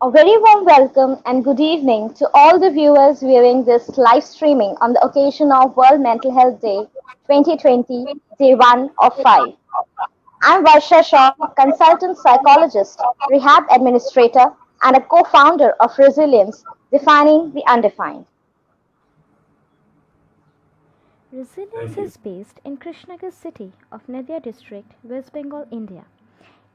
A very warm welcome and good evening to all the viewers viewing this live streaming on the occasion of World Mental Health Day 2020, Day 1 of 5. I'm Varsha Shaw, consultant psychologist, rehab administrator, and a co-founder of Resilience, Defining the Undefined. Resilience is based in Krishnagar city of Nadia district, West Bengal, India.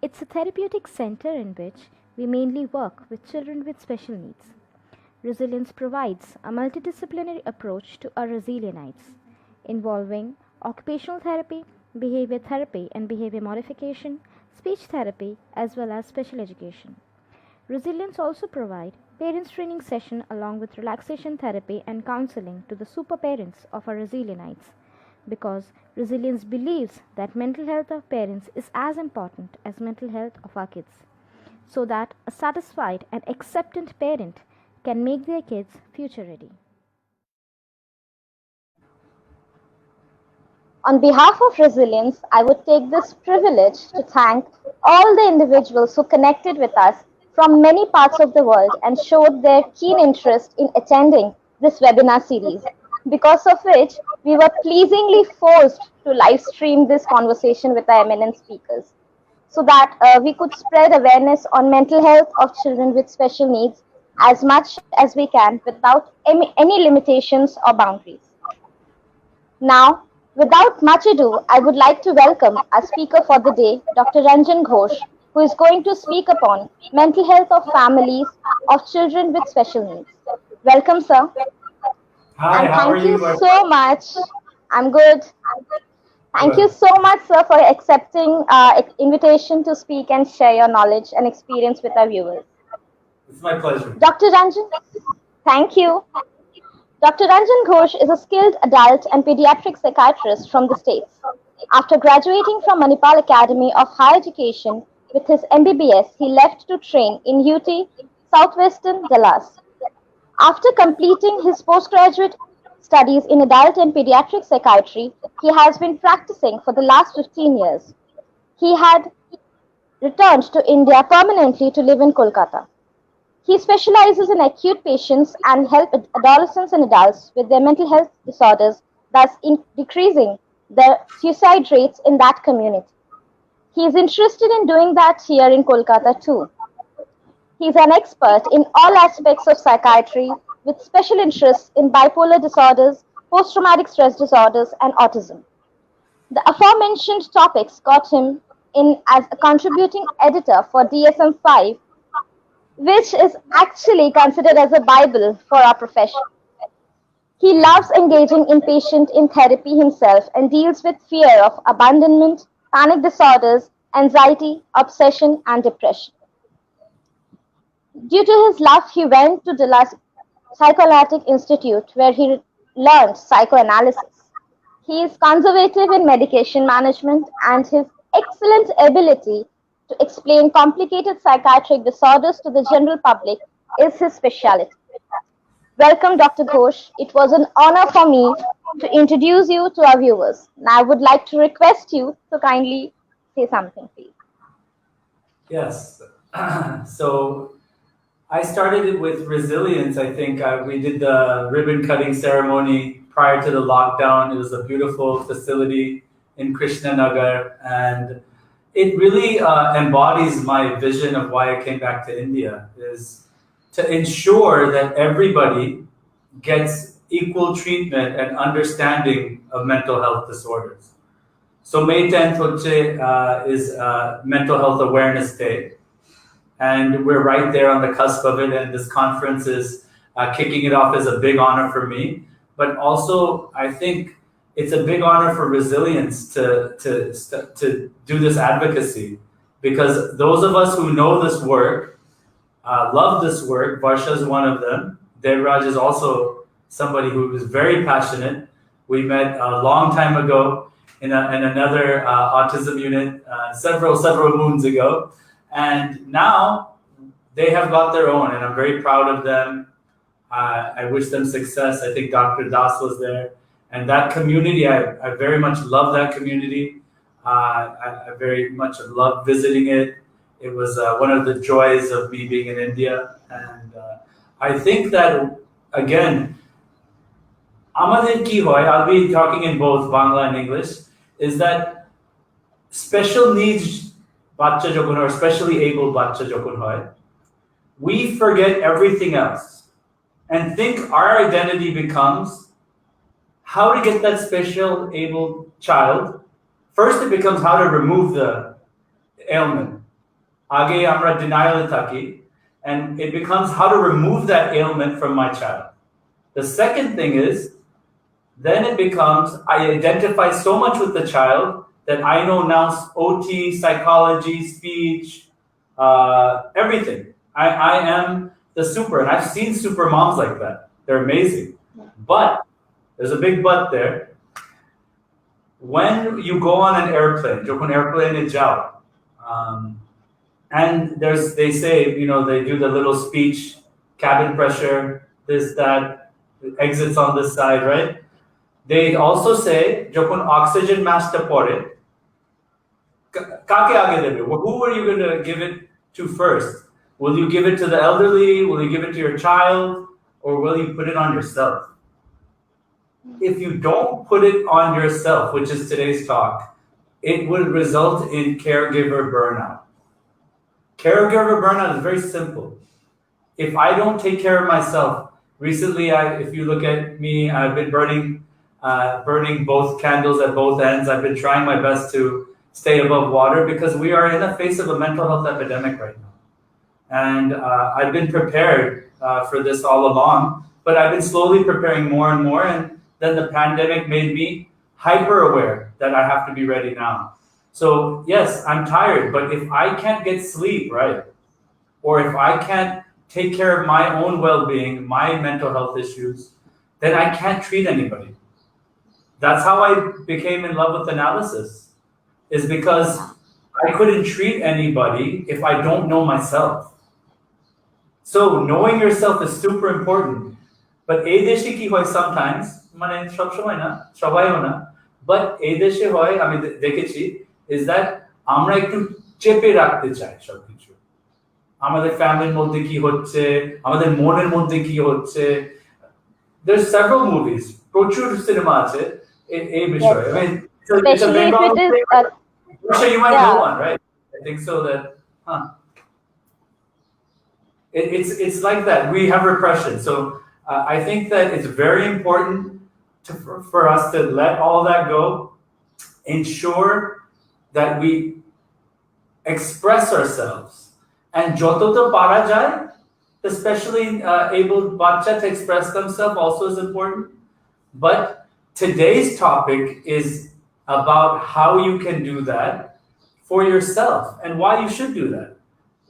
It's a therapeutic center in which we mainly work with children with special needs. Resilience provides a multidisciplinary approach to our resilienites, involving occupational therapy, behavior therapy and behavior modification, speech therapy, as well as special education. Resilience also provide parents training session along with relaxation therapy and counseling to the super parents of our resilienites because resilience believes that mental health of parents is as important as mental health of our kids so that a satisfied and acceptant parent can make their kids future ready. On behalf of Resilience, I would take this privilege to thank all the individuals who connected with us from many parts of the world and showed their keen interest in attending this webinar series, because of which we were pleasingly forced to live stream this conversation with our eminent speakers so that we could spread awareness on mental health of children with special needs as much as we can without any limitations or boundaries. Now, without much ado, I would like to welcome our speaker for the day, Dr. Ranjan Ghosh, who is going to speak upon mental health of families of children with special needs. Welcome, sir. Hi, And how are thank you you? so much. I'm good. Thank you Good. so much, sir, for accepting invitation to speak and share your knowledge and experience with our viewers. It's my pleasure. Dr. Ranjan, thank you. Dr. Ranjan Ghosh is a skilled adult and pediatric psychiatrist from the States. After graduating from Manipal Academy of Higher Education with his MBBS, he left to train in UT Southwestern Dallas. After completing his postgraduate studies in adult and pediatric psychiatry, he has been practicing for the last 15 years. He had returned to India permanently to live in Kolkata. He specializes in acute patients and help adolescents and adults with their mental health disorders, thus decreasing the suicide rates in that community. He is interested in doing that here in Kolkata too. He is an expert in all aspects of psychiatry with special interests in bipolar disorders, post-traumatic stress disorders, and autism. The aforementioned topics got him in as a contributing editor for DSM-5, which is actually considered as a Bible for our profession. He loves engaging in patient in therapy himself and deals with fear of abandonment, panic disorders, anxiety, obsession, and depression. Due to his love, he went to Dallas Psychoanalytic Institute where he learned psychoanalysis. He is conservative in medication management and his excellent ability to explain complicated psychiatric disorders to the general public is his specialty. Welcome, Dr. Ghosh. It was an honor for me to introduce you to our viewers. Now I would like to request you to kindly say something, please. Yes. So I started it with resilience. I think we did the ribbon cutting ceremony prior to the lockdown. It was a beautiful facility in Krishnanagar, and it really embodies my vision of why I came back to India, is to ensure that everybody gets equal treatment and understanding of mental health disorders. So May 10th is Mental Health Awareness Day, and we're right there on the cusp of it. And this conference is kicking it off as a big honor for me, but also I think it's a big honor for resilience to do this advocacy, because those of us who know this work love this work. Varsha is one of them. Devraj is also somebody who is very passionate. We met a long time ago in another autism unit several moons ago. And now they have got their own, and I'm very proud of them. I wish them success. I think Dr. Das was there. And that community, I very much love that community. I very much love visiting it. It was one of the joys of me being in India. And I think that, again, Amadir ki hoy, I'll be talking in both Bangla and English, is that special needs bacha jokun or specially able bacha jokun hoy, we forget everything else and think our identity becomes how to get that special able child. First, it becomes how to remove the ailment. Age amra denial thaki, and it becomes how to remove that ailment from my child. The second thing is, then it becomes I identify so much with the child that I know now OT, psychology, speech, everything. I am the super, and I've seen super moms like that. They're amazing. But there's a big but there. When you go on an airplane, jokun airplane is jao, and they say, they do the little speech, cabin pressure, this, that, exits on this side, right? They also say, jokun oxygen mask ta pore, kake aage debe? Who are you going to give it to first? Will you give it to the elderly? Will you give it to your child? Or will you put it on yourself? If you don't put it on yourself, which is today's talk, it will result in caregiver burnout. Caregiver burnout is very simple. If I don't take care of myself, recently, if you look at me, I've been burning both candles at both ends. I've been trying my best to stay above water because we are in the face of a mental health epidemic right now. And I've been prepared for this all along, but I've been slowly preparing more and more. And then the pandemic made me hyper aware that I have to be ready now. So yes, I'm tired, but if I can't get sleep, right, or if I can't take care of my own well-being, my mental health issues, then I can't treat anybody. That's how I became in love with analysis, is because I couldn't treat anybody if I don't know myself. So knowing yourself is super important. But এই দেশে কি হয় sometimes, মানে সব সময় না, সবাইও না, but এই দেশে হয় আমি দেখেছি is that আমরা একটু চেপে রাখতে চাই সবকিছু। আমাদের ফ্যামিলির মধ্যে কি হচ্ছে, আমাদের মনের মধ্যে কি হচ্ছে। There's several movies, প্রচুর সিনেমা আছে এই বিষয়ে। I mean, it's a Bengal thing. I'm sure you might know one, right? I think so that, It's like that. We have repression. So I think that it's very important for us to let all that go, ensure that we express ourselves. And joto to para jai, especially able bacha to express themselves also is important. But today's topic is about how you can do that for yourself and why you should do that.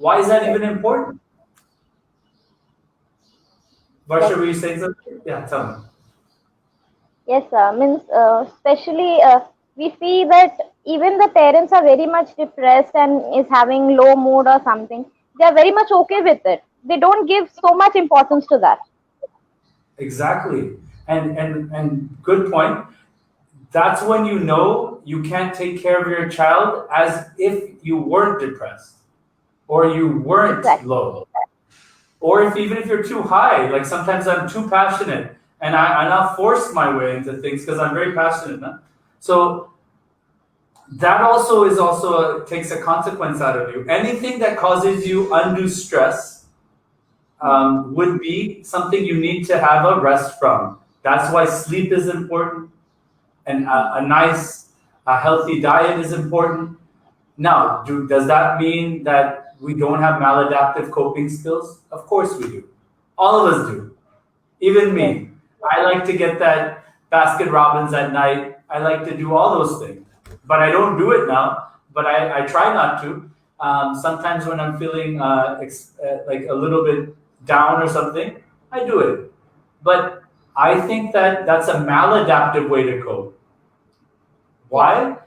Why is that even important? Varsha, were you saying something? Yeah, tell me. Yes, means especially we see that even the parents are very much depressed and is having low mood or something. They are very much okay with it. They don't give so much importance to that. Exactly, and good point. That's when you know you can't take care of your child as if you weren't depressed or you weren't low. Or even if you're too high, like sometimes I'm too passionate and I now force my way into things because I'm very passionate. Huh? So that also takes a consequence out of you. Anything that causes you undue stress would be something you need to have a rest from. That's why sleep is important and a nice, healthy diet is important. Now, does that mean that we don't have maladaptive coping skills? Of course we do. All of us do. Even me. I like to get that Baskin Robbins at night. I like to do all those things. But I don't do it now. But I try not to. Sometimes when I'm feeling like a little bit down or something, I do it. But I think that that's a maladaptive way to cope. Why?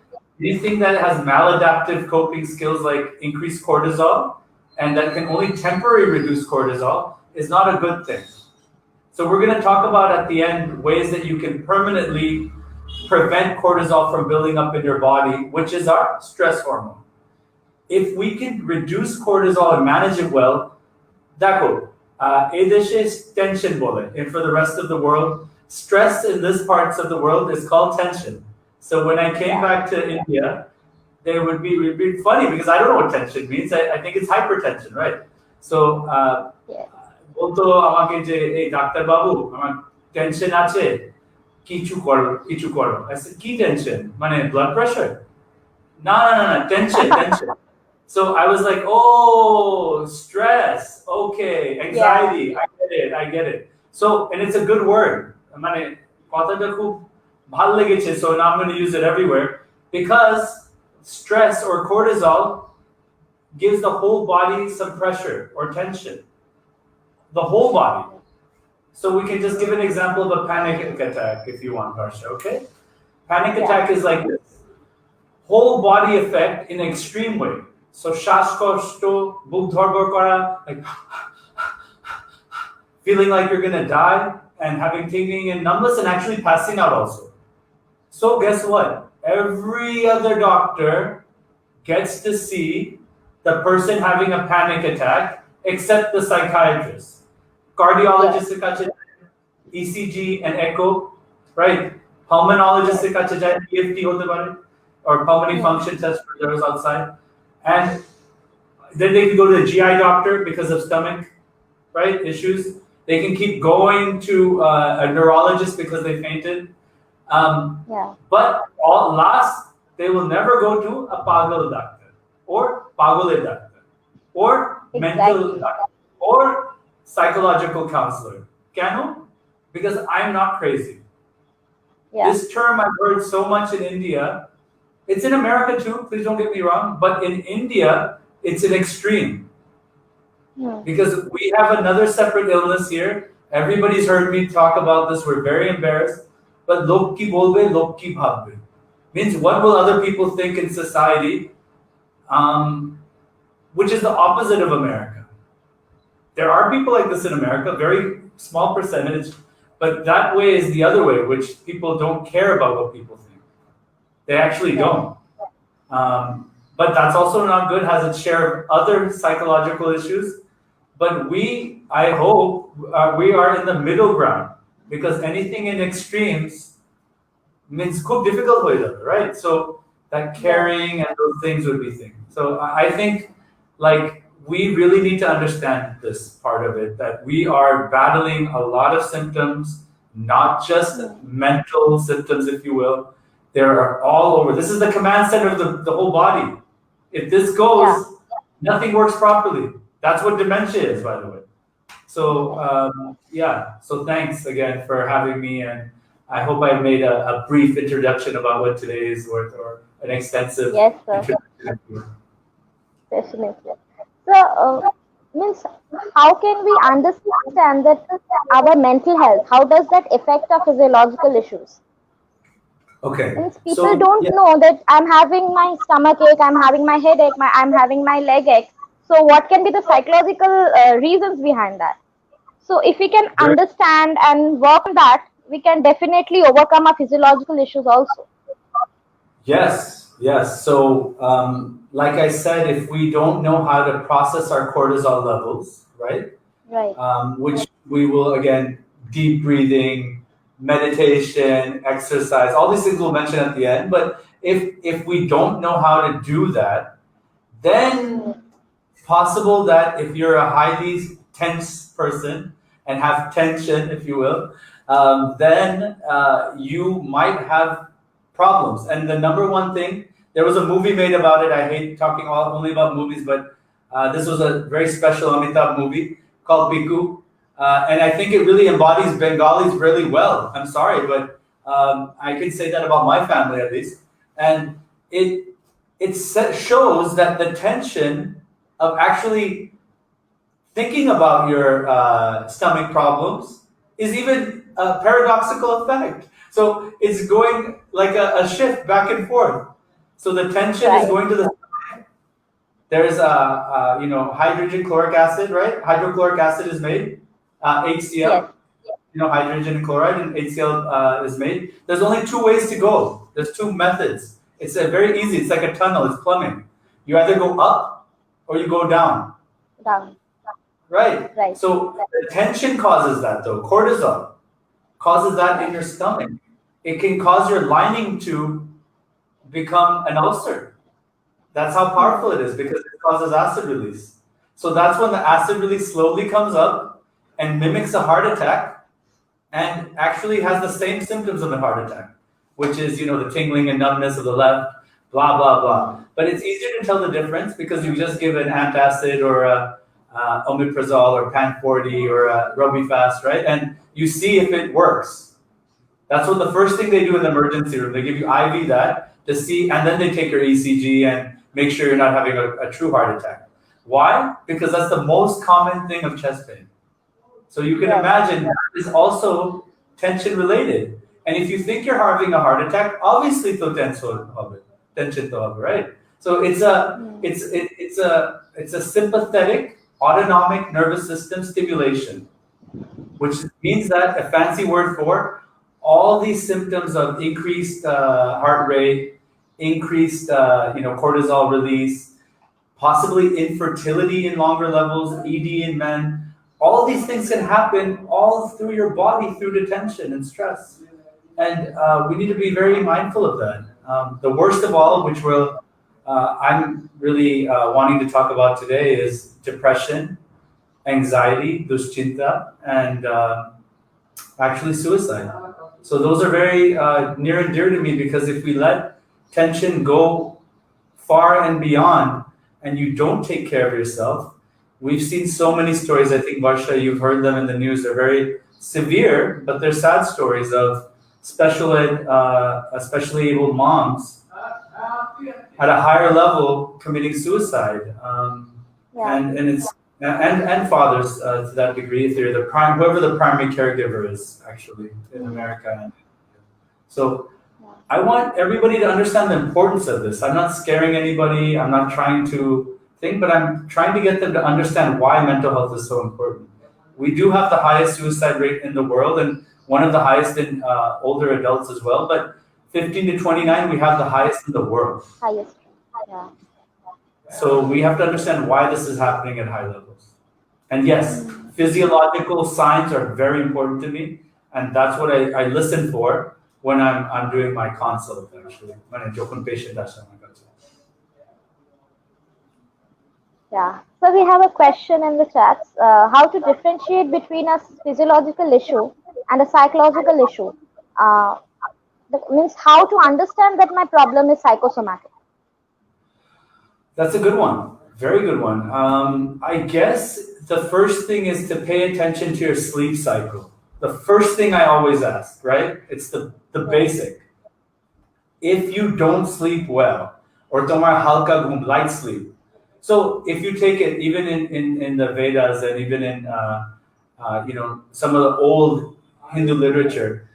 Anything that has maladaptive coping skills like increased cortisol and that can only temporarily reduce cortisol is not a good thing. So we're going to talk about at the end ways that you can permanently prevent cortisol from building up in your body, which is our stress hormone. if we can reduce cortisol and manage it well, দেখো, এদেশে tension বলে, and for the rest of the world, stress in this parts of the world is called tension. So when I came back to India, they would be funny because I don't know what tension means. I think it's hypertension, right? So বলতো আমাকে যে এই doctor বাবু আমার tension আছে কিছু করো I said কি tension মানে blood pressure no tension so I was like oh stress okay anxiety I get it so and it's a good word মানে কথাটা খুব ভালো লেগেছে so now I'm going to use it everywhere because stress or cortisol gives the whole body some pressure or tension the whole body. So we can just give an example of a panic attack if you want, Varsha, okay? Panic attack is like this. Whole body effect in an extreme way. So shaskoshto, buk dharbor kara, like feeling like you're going to die and having tingling and numbness and actually passing out also. So guess what? Every other doctor gets to see the person having a panic attack except the psychiatrist. Cardiologist ECG and echo, right? Pulmonologist EFT or pulmonary function test for those outside. And then they can go to the GI doctor because of stomach, right, issues. They can keep going to a neurologist because they fainted. But last, they will never go to a pagal doctor or pagale doctor or mental doctor or psychological counselor. Kano? Because I'm not crazy. This term I've heard so much in India. It's in America too, please don't get me wrong. But in India, it's an extreme. Because we have another separate illness here. Everybody's heard me talk about this. We're very embarrassed. But log ki bolbe, log ki bhabbe. Means what will other people think in society? Which is the opposite of America. There are people like this in America, very small percentage, but that way is the other way, which people don't care about what people think. They actually don't. But that's also not good, has its share of other psychological issues. But I hope, we are in the middle ground because anything in extremes means খুব difficult, right? So that caring and those things would be things. So I think like we really need to understand this part of it, that we are battling a lot of symptoms, not just mental symptoms, if you will. They are all over. This is the command center of the whole body. If this goes, nothing works properly. That's what dementia is, by the way. So, so thanks again for having me. And I hope I made a brief introduction about what today is worth, or an extensive introduction. Definitely. So, means how can we understand that our mental health, how does that affect our physiological issues? Okay. Means people don't know that I'm having my stomach ache, I'm having my headache, I'm having my leg ache. So what can be the psychological reasons behind that? So if we can understand and work on that, we can definitely overcome our physiological issues also. Yes. So, like I said, if we don't know how to process our cortisol levels, right? Which we will, again, deep breathing, meditation, exercise, all these things we'll mention at the end. But if we don't know how to do that, then possible that if you're a highly tense person and have tension, if you will, then you might have problems. And the number one thing, there was a movie made about it. I hate talking only about movies, but this was a very special Amitabh movie called Piku. And I think it really embodies Bengalis really well. I'm sorry, but I can say that about my family at least. And it shows that the tension of actually thinking about your stomach problems is even a paradoxical effect. So it's going like a shift back and forth. So the tension is going to the stomach. There's hydrogen chloric acid, right? Hydrochloric acid is made, HCl. Hydrogen and chloride and HCl is made. There's only two ways to go. There's two methods. It's very easy. It's like a tunnel. It's plumbing. You either go up or you go down. Down. Right. Right. So the tension causes that though. Cortisol causes that in your stomach. It can cause your lining to become an ulcer. That's how powerful it is because it causes acid release. So that's when the acid release slowly comes up and mimics a heart attack and actually has the same symptoms of a heart attack, which is, the tingling and numbness of the left, blah, blah, blah. But it's easier to tell the difference because you just give an antacid or a omeprazole or Pan-40 or a Robifast, right? And you see if it works. That's what the first thing they do in the emergency room. They give you IV that to see, and then they take your ECG and make sure you're not having a true heart attack. Why? Because that's the most common thing of chest pain. So you can imagine that is also tension related. And if you think you're having a heart attack, obviously tension, right? So it's a sympathetic autonomic nervous system stimulation, which means that a fancy word for all these symptoms of increased heart rate, increased cortisol release, possibly infertility in longer levels, ED in men. All these things can happen all through your body through the tension and stress. And we need to be very mindful of that. The worst of all, which I'm really wanting to talk about today, is depression, anxiety, duschinta, and actually suicide. So those are very near and dear to me because if we let tension go far and beyond and you don't take care of yourself, we've seen so many stories. I think, Varsha, you've heard them in the news. They're very severe, but they're sad stories of especially able moms at a higher level committing suicide. And fathers to that degree, if they're whoever the primary caregiver is actually in America. So I want everybody to understand the importance of this. I'm not scaring anybody. I'm not trying to think, but I'm trying to get them to understand why mental health is so important. We do have the highest suicide rate in the world and one of the highest in older adults as well. But 15 to 29, we have the highest in the world. Highest. Yeah. So we have to understand why this is happening at high levels. And yes, physiological signs are very important to me. And that's what I listen for when I'm doing my consult, actually. When I joke on patient. Yeah. So we have a question in the chat. How to differentiate between a physiological issue and a psychological issue? That means how to understand that my problem is psychosomatic. That's a good one. Very good one. I guess the first thing is to pay attention to your sleep cycle. The first thing I always ask, right? It's the basic. If you don't sleep well, or tomar halka ghum, light sleep. So if you take it, even in the Vedas and even in some of the old Hindu literature,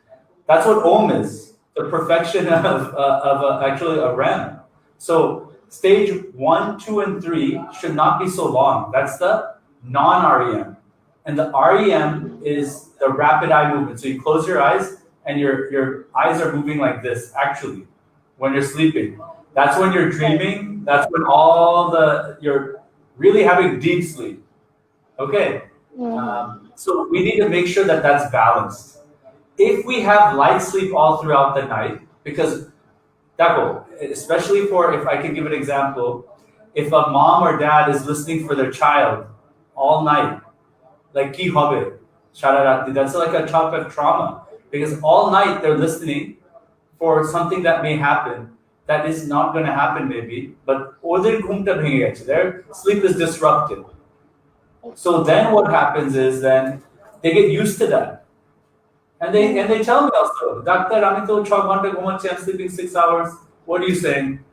that's what Om is, the perfection of actually a REM. So stage 1, 2, and 3 should not be so long. That's the non-REM. And the REM is the rapid eye movement. So you close your eyes and your eyes are moving like this, actually, when you're sleeping. That's when you're dreaming. That's when you're really having deep sleep. Okay. So we need to make sure that that's balanced. If we have light sleep all throughout the night, because especially if I can give an example, if a mom or dad is listening for their child all night, like ki hobe, shararati, that's like a type of trauma, because all night they're listening for something that may happen, that is not going to happen maybe, but their sleep is disrupted. So then what happens is then they get used to that. And they tell me also, Doctor, I'm sleeping 6 hours. What are you saying?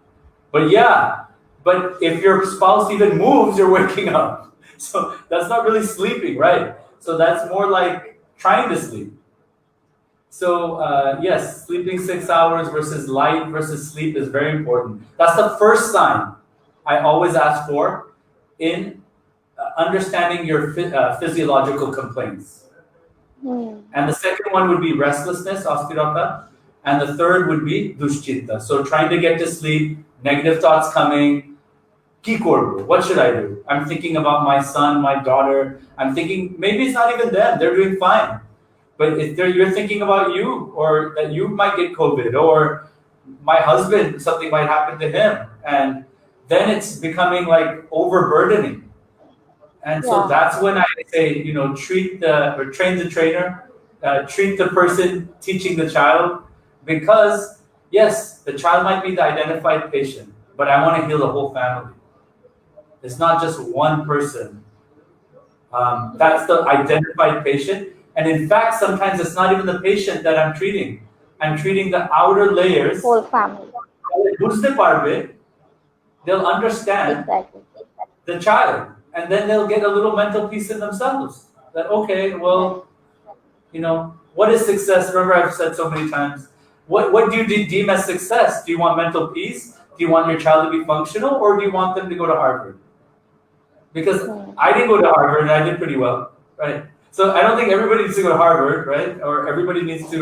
But if your spouse even moves, you're waking up. So that's not really sleeping, right? So that's more like trying to sleep. So yes, sleeping 6 hours versus light versus sleep is very important. That's the first sign I always ask for in understanding your physiological complaints. And the second one would be restlessness, asthirata. And the third would be duschinta. So trying to get to sleep, negative thoughts coming, Ki korbo, what should I do? I'm thinking about my son, my daughter. I'm thinking maybe it's not even them. They're doing fine. But if you're thinking about you, or that you might get COVID, or my husband, something might happen to him. And then it's becoming like overburdening. And so Yeah. that's when I say, treat the, or train the trainer, treat the person teaching the child, because yes, the child might be the identified patient, but I want to heal the whole family. It's not just one person. That's the identified patient. And in fact, sometimes it's not even the patient that I'm treating. I'm treating the outer layers. Whole family. They'll understand Exactly. the child, and then they'll get a little mental peace in themselves. That, okay, Right. well, what is success? Remember, I've said so many times, what do you deem as success? Do you want mental peace? Do you want your child to be functional, or do you want them to go to Harvard? Because Hmm. I didn't go to Harvard and I did pretty well, right? So I don't think everybody needs to go to Harvard, right? Or everybody needs to,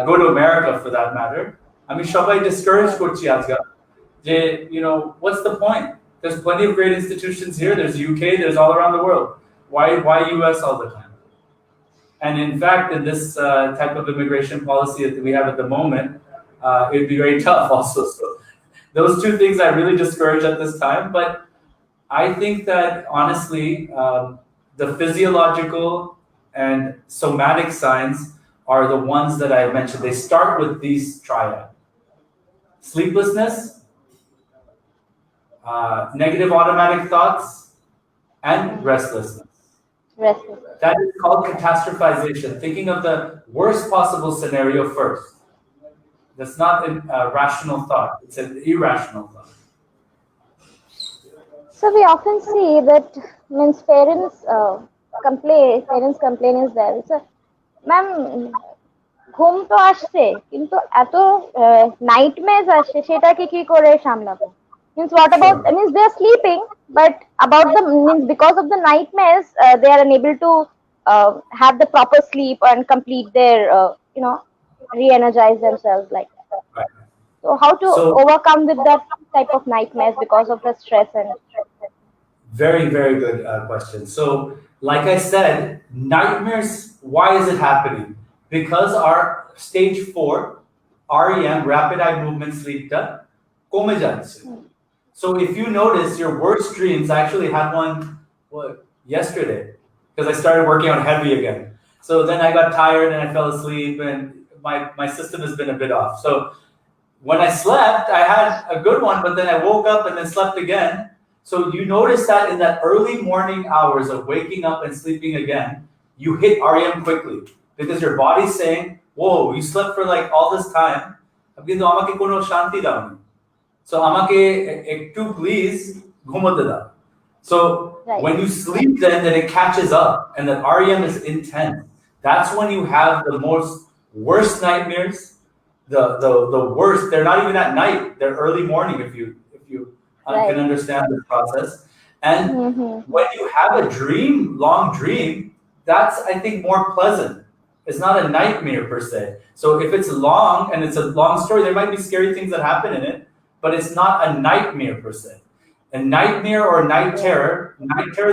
go to America for that matter. I mean, সবাই discouraged করছি আজকাল যে, what's the point? There's plenty of great institutions here. There's UK. There's all around the world. Why US all the time? And in fact, in this type of immigration policy that we have at the moment, it would be very tough also. So those two things I really discourage at this time. But I think that honestly, the physiological and somatic signs are the ones that I mentioned. They start with these triad: sleeplessness, negative automatic thoughts, and restlessness. Restless. That is called catastrophization, thinking of the worst possible scenario first. That's not a rational thought, it's an irrational thought. So we often see that means parents complain is there. So, ma'am, ঘুম তো আসছে কিন্তু এত nightmares আসছে সেটাকে কি করে সামলাবো means what about Sure. means they are sleeping but about the means because of the nightmares they are unable to have the proper sleep and complete their re-energize themselves like that. Right. So how to So, overcome with that type of nightmares because of the stress and very, very good question. So, like I said, nightmares, why is it happening? Because our stage 4, REM, rapid eye movement sleep, কমে যাচ্ছে. So if you notice your worst dreams, I actually had one yesterday because I started working out heavy again. So then I got tired and I fell asleep, and my system has been a bit off. So when I slept, I had a good one, but then I woke up and then slept again. So you notice that in that early morning hours of waking up and sleeping again, you hit REM quickly because your body's saying, whoa, you slept for like all this time. কিন্তু আমাকে কোনো শান্তি দাওনি. So আমাকে একটু please ঘুমোতে দাও. So right. when you sleep, then it catches up, and the REM is intense. That's when you have the most worst nightmares. The worst. They're not even at night. They're early morning. If you Right. can understand this process. And Mm-hmm. when you have a dream, long dream, that's, I think, more pleasant. It's not a nightmare per se. So if it's long and it's a long story, there might be scary things that happen in it, but it's not a nightmare per se. A nightmare or night terror,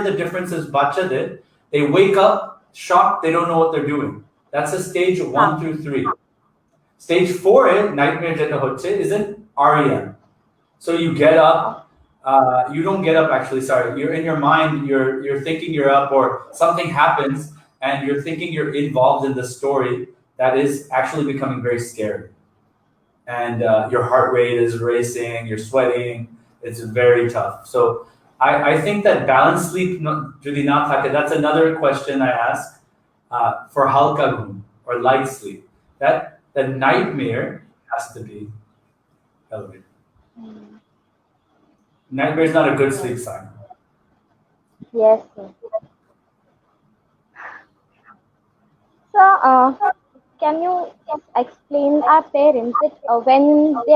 the difference is bacha did. They wake up shocked, they don't know what they're doing. That's a stage 1 through 3. Stage 4 nightmare jeta hocche is an REM. So you get up, you don't get up actually, sorry. You're in your mind, you're thinking you're up, or something happens and you're thinking you're involved in the story that is actually becoming very scary. And your heart rate is racing, you're sweating, it's very tough. So I think that balanced sleep, that's another question I ask for halka ghum, or light sleep. That the nightmare has to be elevated. Nightmare is not a good sleep sign. Yes, sir. So, can you explain our parents that when they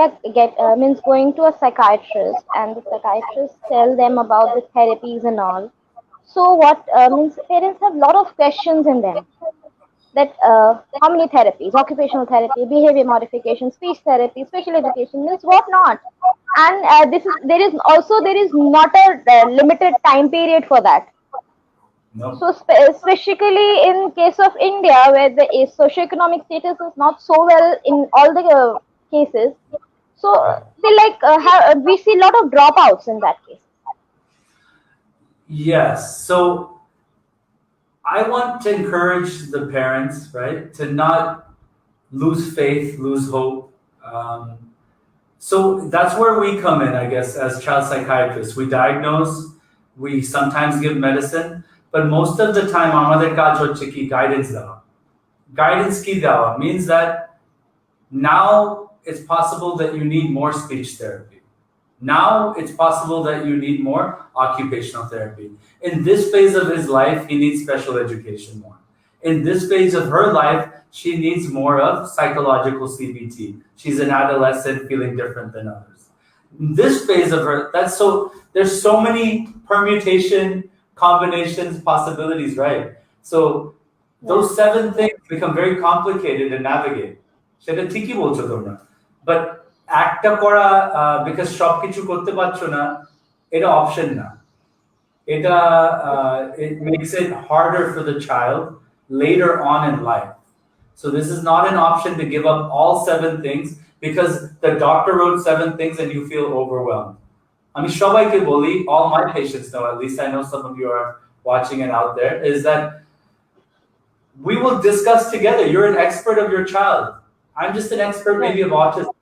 are means going to a psychiatrist and the psychiatrist tell them about the therapies and all, so what means parents have a lot of questions in them. that how many therapies, occupational therapy, behavior modification, speech therapy, special education, means what not. And there is not a limited time period for that. No. So especially in case of India, where the socioeconomic status is not so well in all the cases, so Right. they we see a lot of dropouts in that case. Yes. So I want to encourage the parents, right, to not lose faith, lose hope. So that's where we come in, I guess, as child psychiatrists. We diagnose, we sometimes give medicine, but most of the time, আমাদের কাজ হচ্ছে কি guidance দেওয়া. Guidance কি দেওয়া means that now it's possible that you need more speech therapy. Now it's possible that you need more occupational therapy. In this phase of his life, he needs special education more. In this phase of her life, she needs more of psychological CBT. She's an adolescent feeling different than others. In this phase of her, there's so many permutation, combinations, possibilities, right? So those 7 things become very complicated to navigate. সেটা ঠিকই বলছো তোমরা। But একটা করা because সবকিছু করতে পারছো না, এটা option না। এটা it makes it harder for the child later on in life. So this is not an option to give up all 7 things because the doctor wrote 7 things and you feel overwhelmed. আমি সবাইকে বলি, all my patients know, at least I know some of you are watching and out there, is that we will discuss together. You're an expert of your child. I'm just an expert maybe of autism.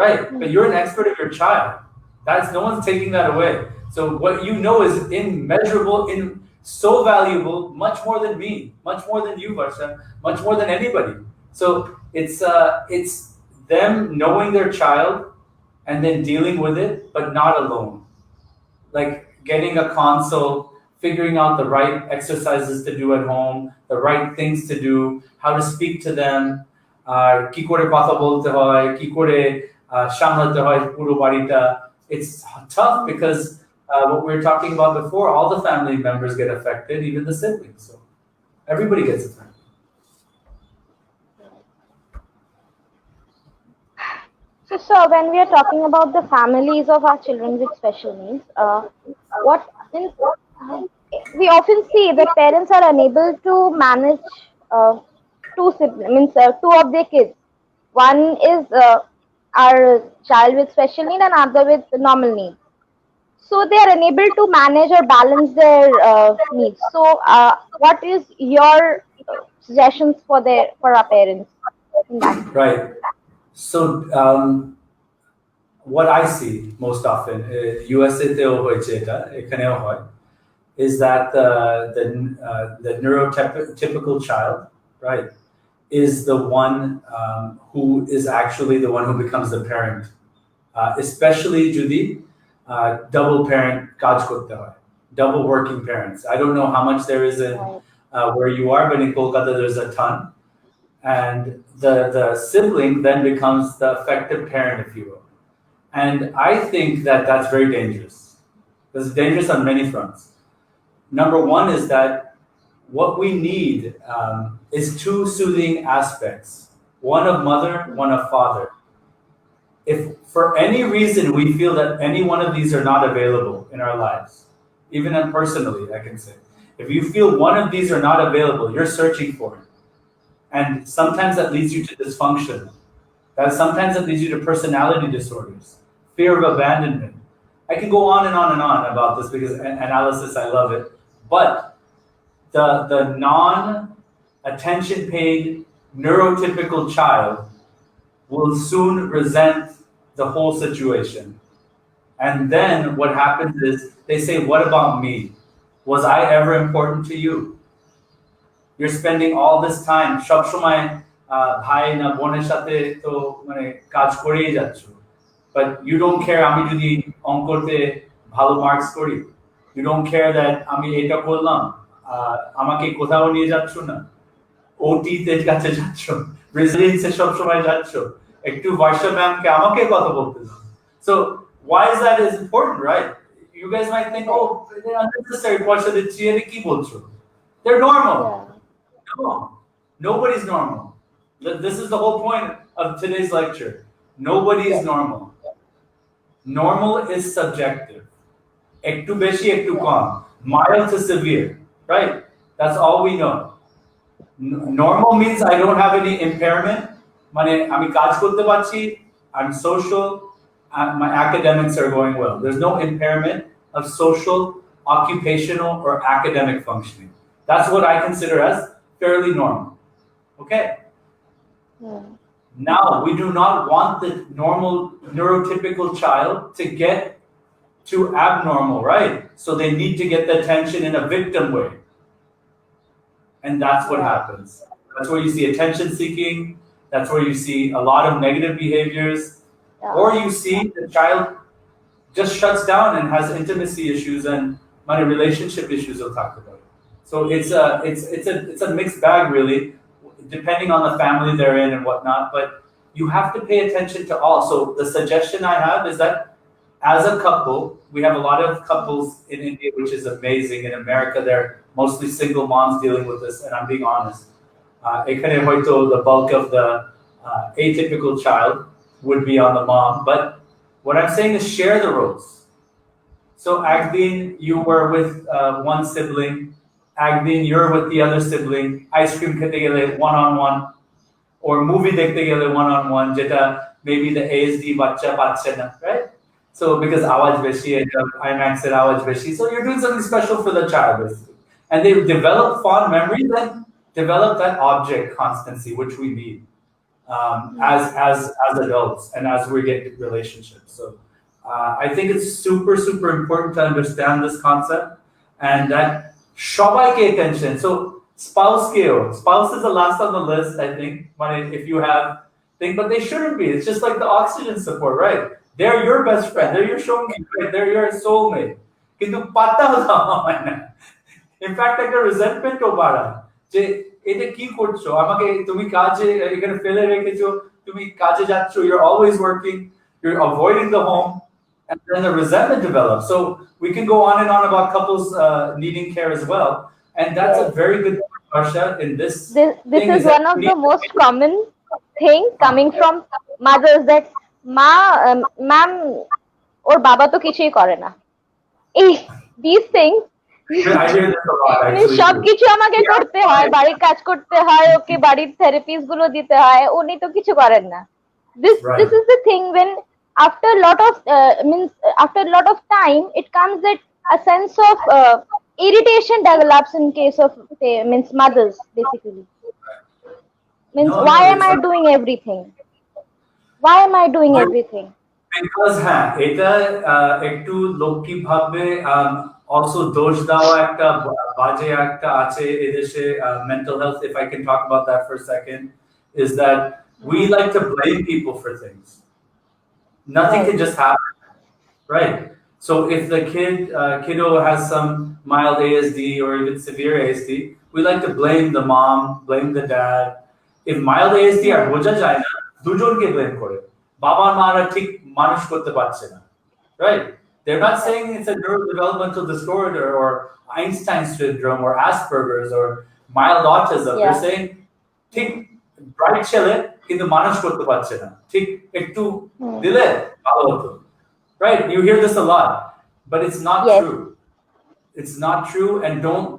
Right, but you're an expert of your child. No one's taking that away. So what you know is immeasurable, so valuable, much more than me, much more than you, Varsha, much more than anybody. So it's them knowing their child and then dealing with it, but not alone. Like getting a consult, figuring out the right exercises to do at home, the right things to do, how to speak to them, কি করে কথা বলতে হয়, কি করে সামলাতে হয় পুরো বাড়িটা. It's tough because what we were talking about before, all the family members get affected, even the siblings. So everybody gets affected. So when we are talking about the families of our children with special needs, what means we often see that parents are unable to manage two of their kids. One is our child with special need and other with normal needs. So they are unable to manage or balance their needs. So what is your suggestions for our parents in that? Right. So what I see most often, USA তেও হয়েছে এটা, এখানেও হয়, is that the neurotypical child, right, is the one who is actually the one who becomes the parent, especially যদি double parent কাজ করতে হয়, double working parents. I don't know how much there is in where you are, but in Kolkata there's a ton. And the sibling then becomes the effective parent, if you will. And I think that that's very dangerous. It's dangerous on many fronts. Number one is that what we need is 2 soothing aspects. One of mother, one of father. If for any reason we feel that any one of these are not available in our lives, even personally, I can say, if you feel one of these are not available, you're searching for it. And sometimes that leads you to dysfunction. Sometimes that leads you to personality disorders, fear of abandonment. I can go on and on and on about this because analysis, I love it. But the non-attention paid neurotypical child will soon resent the whole situation. And then what happens is they say, what about me? Was I ever important to you? You're spending all this time, সব সময় ভাই না বোনের সাথে তো মানে কাজ করেই যাচ্ছ, but you don't care আমি যদি অঙ্কতে ভালো মার্কস করি, you don't care that আমি এটা করলাম, আমাকে কোথাও নিয়ে যাচ্ছ না, ওটিতে কাছে যাচ্ছ, রেসিডেন্সে সব সময় যাচ্ছ, একটু ভার্সা ম্যামকে আমাকে কথা বলতে দাও. So why is that is important, right? You guys might think, oh, they're unnecessary, পয়সা দিচ্ছি, এটা কি বলছো? They're normal. No. Nobody's normal. This is the whole point of today's lecture. Nobody is Yes. normal. Normal is subjective. Ektu beshi, ektu kam. Mild to severe, right? That's all we know. Normal means I don't have any impairment. মানে আমি কাজ করতে পারছি, I'm social, my academics are going well. There's no impairment of social, occupational, or academic functioning. That's what I consider as fairly normal. Okay? Now, we do not want the normal neurotypical child to get to abnormal, right? So they need to get the attention in a victim way. And that's what happens. That's where you see attention seeking. That's where you see a lot of negative behaviors. Or you see the child just shuts down and has intimacy issues and money relationship issues we'll talk about. So it's a mixed bag really, depending on the family they're in and whatnot. But you have to pay attention to all. So the suggestion I have is that as a couple, we have a lot of couples in India, which is amazing. In America, they're mostly single moms dealing with this, and I'm being honest. The bulk of the atypical child would be on the mom. But what I'm saying is share the roles. So Agdeen, you were with one sibling. Agdeen, you're with the other sibling. Ice cream khete gele one-on-one. Or movie dekhte gele one-on-one. Jeta maybe the ASD bachcha pachche na, right? So because awaj beshi, IMAX said awaj beshi. So you're doing something special for the child, basically. And they develop fond memories and develop that object constancy, which we need as adults and as we get relationships. So I think it's super, super important to understand this concept and that shobaike attention. So spouse is the last on the list, I think, if you have thing, but they shouldn't be. It's just like the oxygen support, right? They're your best friend. They're your showmate. Right? They're your soulmate. Kintu pata hoy na. In fact, একটা resentment ও বাড়ায় যে এটা কি করছো আমাকে তুমি কাজে এখানে ফেলে রেখেছো তুমি কাজে যাচ্ছো you're always working you're avoiding the home and then the resentment develops. So we can go on and on about couples needing care as well, and that's a very good point, Varsha, in this is one of the most common thing coming from mothers that ma'am or baba to কিছুই করে না. These things I hear this a lot, actually. সবকিছু আমাকে করতে হয়, বাড়ির কাজ করতে হয়, ওকে বাড়ির থেরাপিস গুলো দিতে হয়, উনি তো কিছু করেন না. This is the thing when after a lot of time it comes that a sense of irritation develops in case of mothers basically. Why am I doing everything? Why am I doing everything? Because এটা একটু Loki ভাবে also dosh dawa ekta baje ekta ache edeshe mental health, if I can talk about that for a second, is that we like to blame people for things. Nothing can just happen, right? So if the kiddo has some mild ASD or even severe ASD, we like to blame the mom, blame the dad. If mild ASD আর বোঝা যায় না, দুজনকে blame করে বাবা মারা ঠিক মানুষ করতে পারছে না, right? They're not saying it's a neurodevelopmental disorder or Einstein syndrome or Asperger's or mild autism. Yeah. They're saying ঠিক bright ছেলে কিন্তু মানুষ করতে পারছে না, ঠিক একটু দিলে ভালো হতো, right? You hear this a lot, but it's not true. It's not true, and don't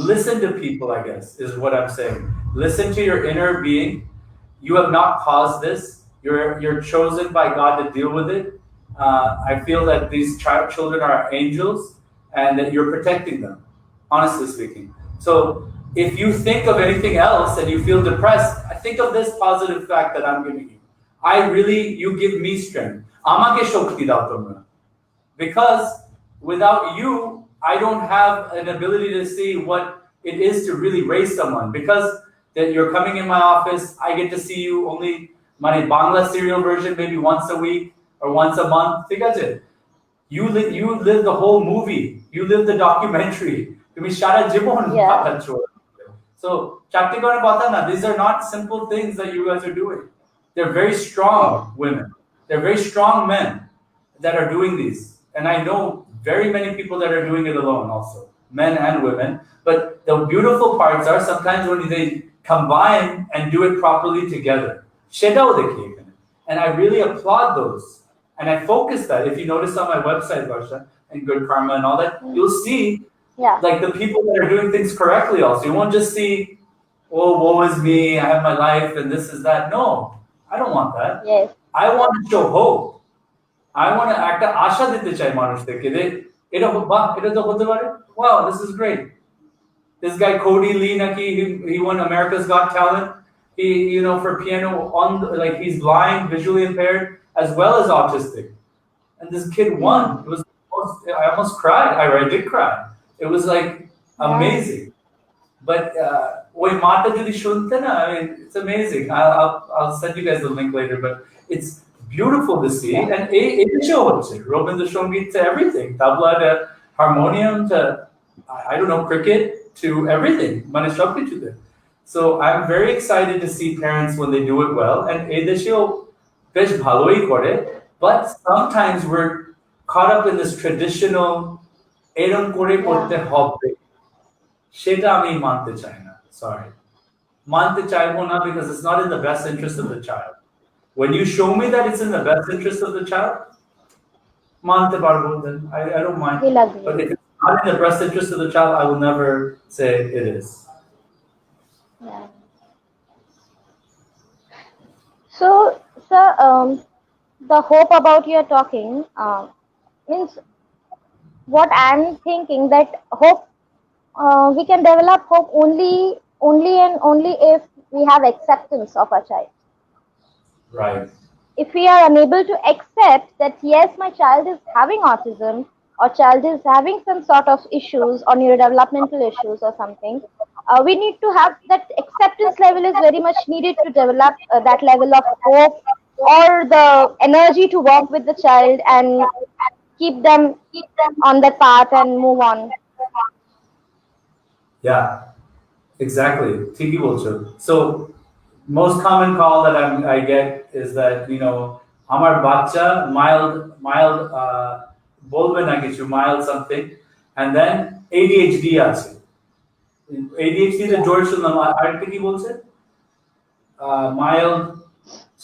listen to people, I guess, is what I'm saying. Listen to your inner being. You have not caused this. You're chosen by God to deal with it. I feel that these children are angels and that you're protecting them, honestly speaking. So if you think of anything else and you feel depressed, I think of this positive fact that I'm giving you. You give me strength. Amake shokti dao tomra. Because without you, I don't have an ability to see what it is to really raise someone. Because that you're coming in my office, I get to see you only my Bangla serial version maybe once a week or once a month. You live the whole movie. You live the documentary. So these are not simple things that you guys are doing. They're very strong women. They're very strong men that are doing these. And I know very many people that are doing it alone also, men and women. But the beautiful parts are sometimes when they combine and do it properly together. সেটাও দেখি এখানে। And I really applaud those. And I focus that. If you notice on my website, Varsha, and Good Karma and all that, you'll see like the people that are doing things correctly also. You won't just see, oh, woe is me, I have my life and this is that. No, I don't want that. Yes. I want to show hope. I want to act asha dite chai মানুষদেরকে যে এটা বাহ এটা তো হতে পারে, wow, this is great. This guy Cody Lee Naki, he won America's Got Talent. He, you know, for piano on like he's blind, visually impaired, as well as autistic. And this kid won. It was I almost cried. I did cry. It was like amazing. But ওই মাটা যদি শুনতে না, I mean, it's amazing. I'll send you guys the link later, but it's beautiful to see. And it show হচ্ছে Robindra Songit to everything. Tabla to harmonium to I don't know, cricket to everything. মানে সবকিছুতে. So I'm very excited to see parents when they do it well. And এই দেশেও বেশ ভালোই করে, but sometimes we're caught up in this traditional এরম করে করতে হবে। সেটা আমি মানতে চাই না। Sorry. মানতে চাইবো না because it's not in the best interest of the child. When you show me that it's in the best interest of the child, মানতে পারবো, then I don't mind. But if it's not in the best interest of the child, I will never say it is. Yeah. So, sir, the hope about your talking means what I'm thinking that hope we can develop hope only and only if we have acceptance of our child. Right. If we are unable to accept that yes, my child is having autism or child is having some sort of issues or neurodevelopmental issues or something, we need to have that acceptance level is very much needed to develop that level of hope or the energy to work with the child and keep them on that path and move on. Yeah, exactly. Tiki bolcho. So most common call that I get is that, you know, amar bacha mild bolbe na kichu, mild something, and then ADHD আছে। ADHD the George শুনলাম আরেকটা কি বলছে? Mild.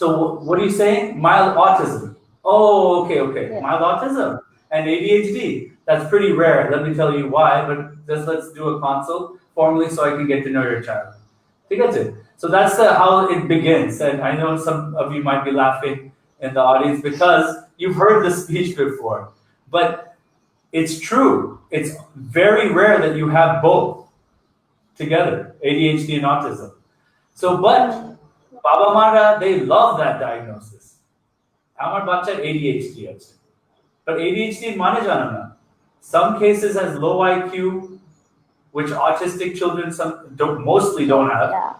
So what are you saying? Mild autism. Oh, okay. Yeah. Mild autism and ADHD. That's pretty rare. Let me tell you why, but just let's do a consult formally so I can get to know your child. ঠিক আছে? So that's how it begins. And I know some of you might be laughing in the audience because you've heard the speech before. But it's true. It's very rare that you have both together, ADHD and autism. So, but Baba Mara, they love that diagnosis. Amar bacha ADHD আছে। But ADHD মানে জানো না। Some cases has low IQ, which autistic children mostly don't have. Yeah.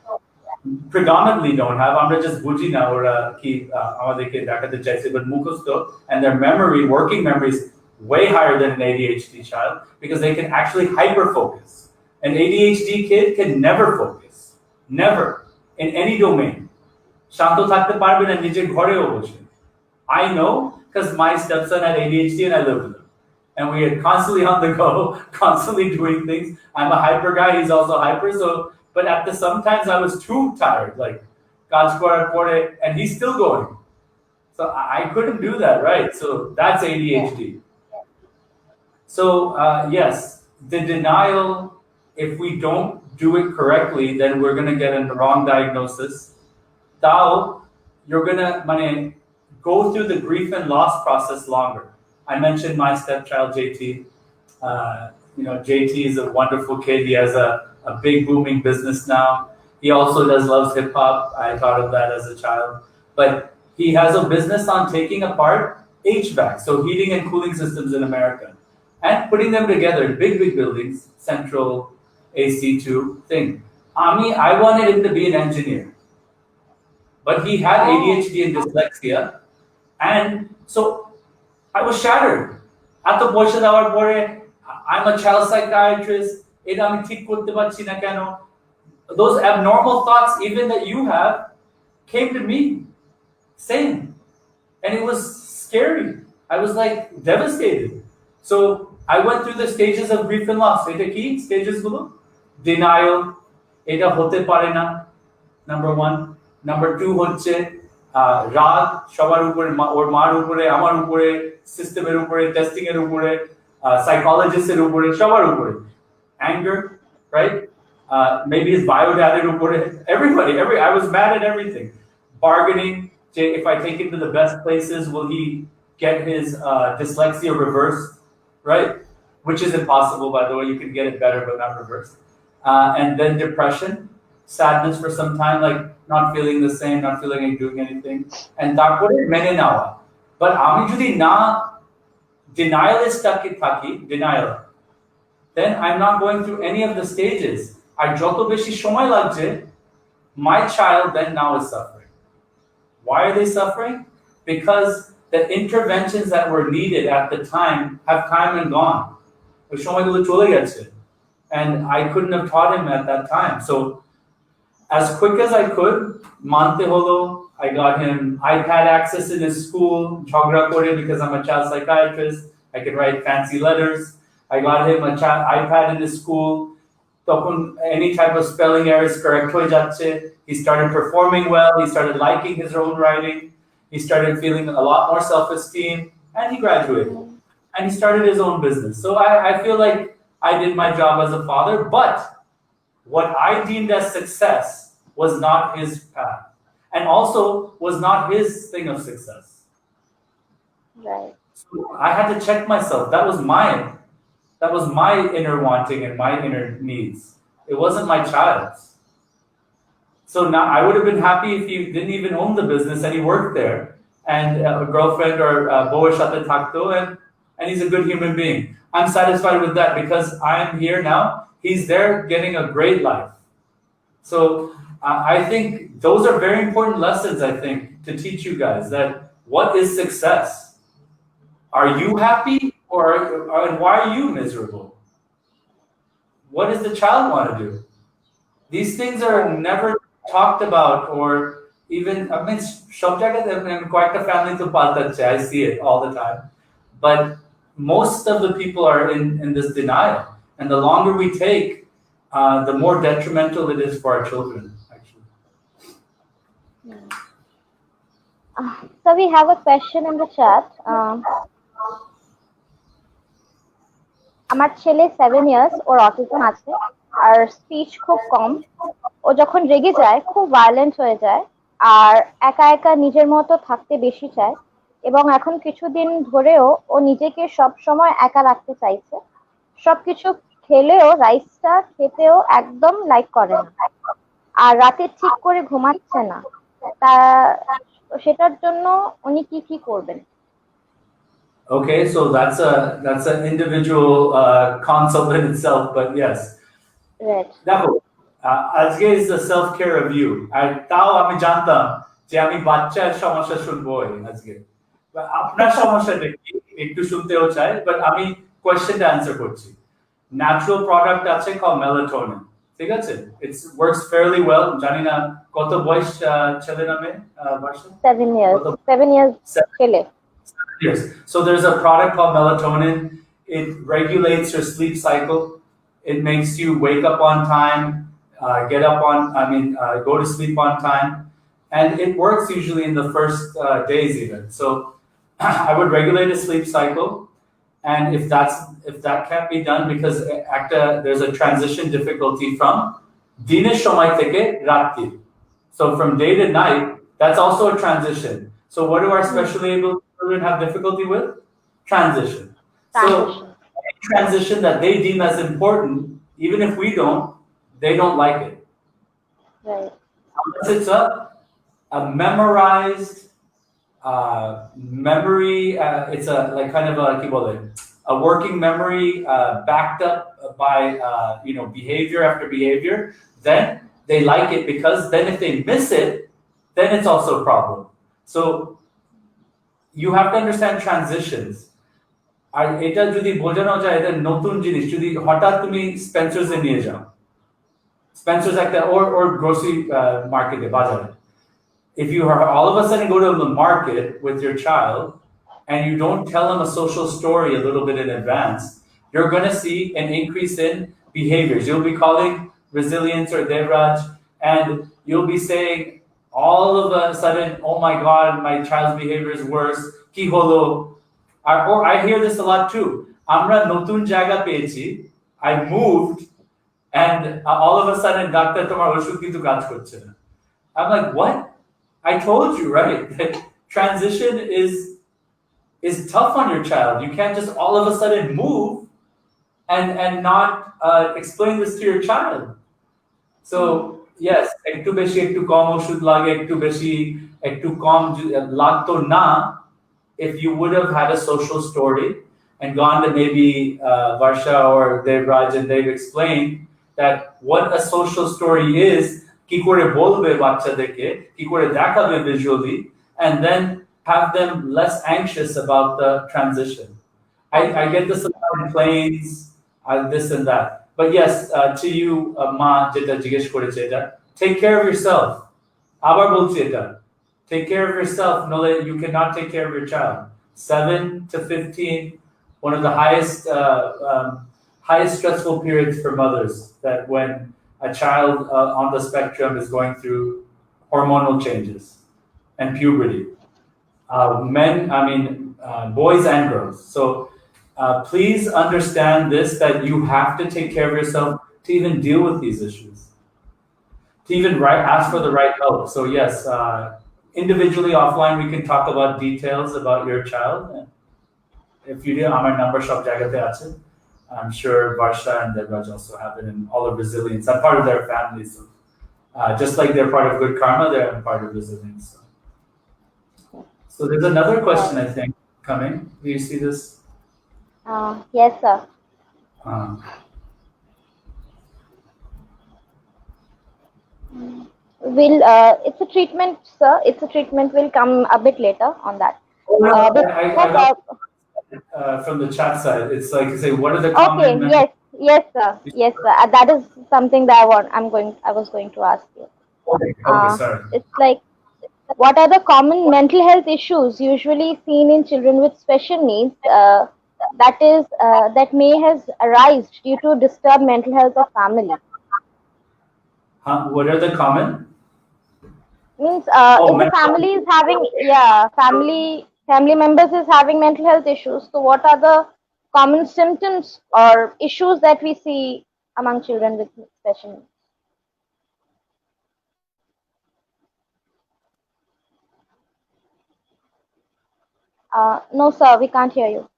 Predominantly don't have. আমরা just বুঝি না ওরা কি আমাদেরকে দেখাতে চাইছে, but মুখস্থ and their memory, working memory is way higher than an ADHD child because they can actually hyper focus. An ADHD kid can never focus, never in any domain. শান্ত থাকতে পারবে না নিজের ঘরেও বসে। I know because my stepson had ADHD and I lived with him. And we are constantly on the go, constantly doing things. I'm a hyper guy, he's also hyper. So, but sometimes I was too tired, like, and he's still going. So I couldn't do that, right? So that's ADHD. So yes, the denial, if we don't do it correctly, then we're going to get a wrong diagnosis. Now, you're going to go through the grief and loss process longer. I mentioned my stepchild, JT. You know, JT is a wonderful kid. He has a big booming business now. He also loves hip hop. I thought of that as a child. But he has a business on taking apart HVAC, so heating and cooling systems in America, and putting them together in big buildings, central AC2 thing. I wanted him to be an engineer. But he had ADHD and dyslexia. And so I was shattered. At the portion of our board, I'm a child psychiatrist. Those abnormal thoughts, even that you have, came to me. Same. And it was scary. I was like devastated. So I went through the stages of grief and loss. Eta ki stages gulo? Denial. Eta hote pare na. number one. Number two হচ্ছে রাগ সবার উপরে, ওর মার উপরে, আমার উপরে, সিস্টেমের উপরে, টেস্টিং এর উপরে, সাইকোলজিস্টের উপরে, সবার উপরে. Anger, right? Maybe his biodad এর উপরে, everybody, I was mad at everything. Bargaining, if I take him to the best places, will he get his dyslexia reversed, right? Which is impossible, by the way. You can get it better, but not reversed. And then depression, sadness for some time, like not feeling the same, not feeling like doing anything. And তারপরে মেনে নেওয়া. But আমি যদি না denialist থাকি, denial, then I'm not going through any of the stages. আর যত বেশি সময় লাগছে, my child then now is suffering. Why are they suffering? Because the interventions that were needed at the time have come and gone. ওই সময়গুলো চলে গেছে. And I couldn't have taught him at that time. So as quick as I could, mante holo, I got him iPad access in his school, jhagda kore, because I'm a child psychiatrist. I could write fancy letters. I got him an iPad in his school. Tokon any type of spelling errors correct hoye jacche. He started performing well. He started liking his own writing. He started feeling a lot more self-esteem, and he graduated. And he started his own business. So I feel like I did my job as a father, but what I deemed as success was not his path, and also was not his thing of success. Right. So I had to check myself. That was my inner wanting and my inner needs. It wasn't my child's. So now I would have been happy if he didn't even own the business and he worked there, and a girlfriend or boer shate thakto, and he's a good human being. I'm satisfied with that because I am here now. He's there getting a great life. So I think those are very important lessons, I think, to teach you guys that what is success? Are you happy, or why are you miserable? What does the child want to do? These things are never talked about, or even, I mean, quite a family to paltache. I see it all the time. But most of the people are in this denial. And the longer we take, the more detrimental it is for our children, actually. So we have a question in the chat. আমার ছেলে 7 years, ওর autism আছে, আর speech খুব কম। ও যখন রেগে যায় খুব violent হয়ে যায়, আর একা একা নিজের মতো থাকতে বেশি চায়, এবং এখন কিছুদিন ধরেও ও নিজেকে সব সময় একা রাখতে চাইছে। সবকিছু খেলেও রাইসটা খেতেও একদম লাইক করে না, আর রাতে ঠিক করে ঘুমাচ্ছে না। তা সেটার জন্য উনি কি করবেন? Okay, so that's an individual consult in itself, but yes. Right. দেখো, আজকে is the self care review. আর তাও আমি জানতাম যে আমি বাচ্চার সমস্যা শুনবোই আজকে। আপনার সমস্যাটা কি একটু শুনতেও চাই, বাট আমি কোয়েশ্চেনটা অ্যান্সার করছি। ন্যাচারাল প্রোডাক্ট আছে called melatonin, ঠিক আছে? It works fairly well. জানি না কত বয়স ছেলে নামে বর্ষা? 7 years. 7 years ছেলে। Yes. So there's a product called melatonin. It regulates your sleep cycle. It makes you wake up on time, go to sleep on time. And it works usually in the first days even. So I would regulate a sleep cycle. And if that can't be done because there's a transition difficulty from dinesh shomoy theke rati. So from day to night, that's also a transition. So what do our specially able children have difficulty with? Transition. So any transition that they deem as important, even if we don't, they don't like it. Right. Unless it's a memorized memory, it's a like kind of a working memory backed up by behavior after behavior, then they like it, because then if they miss it, then it's also a problem. So you have to understand transitions. আর এটা যদি বোঝানো যায়, এটা নতুন জিনিস। যদি হঠাৎ তুমি স্পেন্সার্স এ নিয়ে যাও, স্পেন্সার্স একটা or grocery market বাজারে, if you are all of a sudden go to the market with your child and you don't tell them a social story a little bit in advance, you're going to see an increase in behaviors. You'll be calling resilience or Devraj, and you'll be saying all of a sudden, oh my God, my child's behavior is worse. Ki holo? Or I hear this a lot too. Amra notun jaga peyechi. I moved, and all of a sudden, doctor tomar oshud kintu kaj korche na. I'm like, what? I told you, right? That transition is tough on your child. You can't just all of a sudden move and not explain this to your child. So yes, ekটু বেশি ekটু কম ওষুধ লাগে, ekটু বেশি ekটু কম লাগতো না. If you would have had a social story and gone to maybe Varsha or Devraj and they've explained that what a social story is, কি করে বলবে বাচ্চাদেরকে, কি করে দেখাবে visually, and then have them less anxious about the transition. I get this a lot in planes, this and that. But yes, to you, Ma, jeta jigesh koreche eta, take care of yourself. Abar bolchi eta. Take care of yourself. Know that you cannot take care of your child. 7 to 15, one of the highest stressful periods for mothers. That when a child on the spectrum is going through hormonal changes and puberty. Boys and girls. So please understand this, that you have to take care of yourself to even deal with these issues, to even ask for the right help. So yes, individually, offline, we can talk about details about your child. If you do, our number shop jagate ache. I'm sure Varsha and Devraj also have it, and all of Resilience. I'm part of their family, so just like they're part of Good Karma, they're part of Resilience. So there's another question, I think, coming. Do you see this? Yes, sir. It's a treatment, sir. It's a treatment. We'll come a bit later on that. From the chat side, it's like you say, what are the common? Okay. Yes, sir. Yes, sir. That is something that I was going to ask you. Okay, sorry. It's like, what are the common mental health issues usually seen in children with special needs that may have arisen due to disturbed mental health of family? What are the common? Means if the family is having family members is having mental health issues, so what are the common symptoms or issues that we see among children with special needs? No, sir, we can't hear you.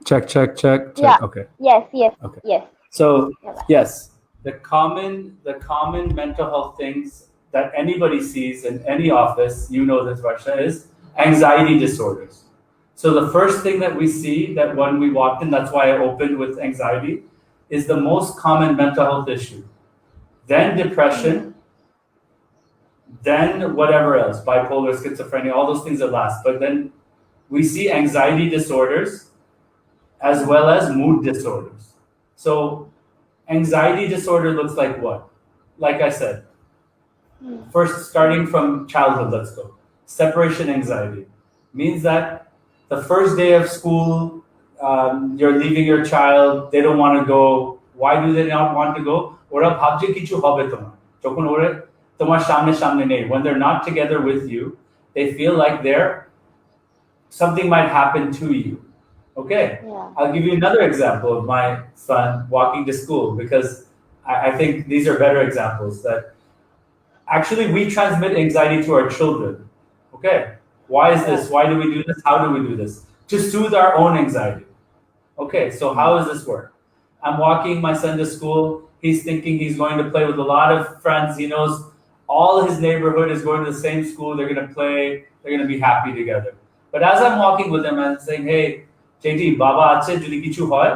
Check. Yeah. Okay. Yes. Okay. Yes. So yes, the common mental health things that anybody sees in any office, you know this, Varsha, is anxiety disorders. So the first thing that we see that when we walked in, that's why I opened with anxiety, is the most common mental health issue. Then depression, then whatever else, bipolar, schizophrenia, all those things are last. But then we see anxiety disorders as well as mood disorders. So anxiety disorder looks like what? Like I said, first starting from childhood, let's go. Separation anxiety means that the first day of school, you're leaving your child, they don't want to go. Why do they not want to go? Ora bhabje kichu hobe tomar. Jokhon ore tomar samne nei. When they're not together with you, they feel like something might happen to you. Okay, I'll give you another example of my son walking to school, because I think these are better examples that actually we transmit anxiety to our children. Okay, why is this? Why do we do this? How do we do this? To soothe our own anxiety. Okay, so how does this work? I'm walking my son to school. He's thinking he's going to play with a lot of friends. He knows all his neighborhood is going to the same school. They're going to play. They're going to be happy together. But as I'm walking with him, I'm saying, hey, JT, বাবা আছে যদি কিছু হয়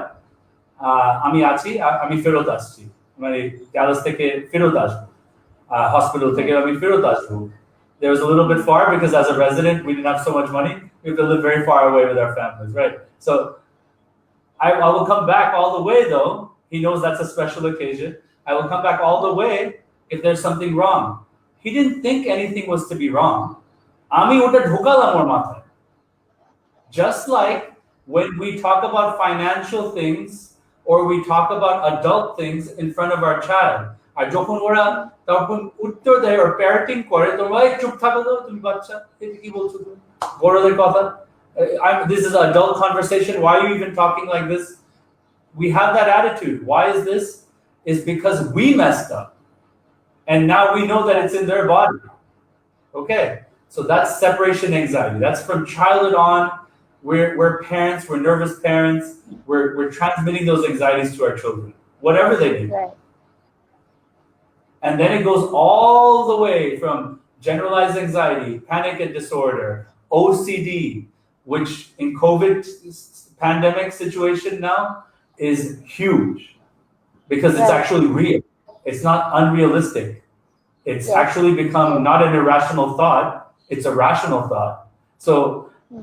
আমি আছি আমি ফেরত আসছি মানে ডালাস থেকে ফেরত আসবো hospital থেকে আমি ফেরত আসবো. There was a little bit far because as a resident we didn't have so much money. We have to live very far away with our families, right? So I will come back all the way though. He knows that's a special occasion. I will come back all the way if there's something wrong. He didn't think anything was to be wrong. Ami ota ঢোকালাম ওর মাথায়. Just like when we talk about financial things or we talk about adult things in front of our child. আর যখন ওরা তখন উত্তর দেয় or parenting করে তোমরা চুপ থাকো তো তুমি বাচ্চা কি বলছো তুমি বড়দের কথা. This is an adult conversation. Why are you even talking like this? We have that attitude. Why is this? It's because we messed up. And now we know that it's in their body. Okay? So that's separation anxiety. That's from childhood on. We're parents, we're nervous parents. We're transmitting those anxieties to our children, whatever they do. Right. And then it goes all the way from generalized anxiety, panic and disorder, OCD, which in COVID pandemic situation now is huge because it's actually real. It's not unrealistic. It's actually become not an irrational thought, it's a rational thought. So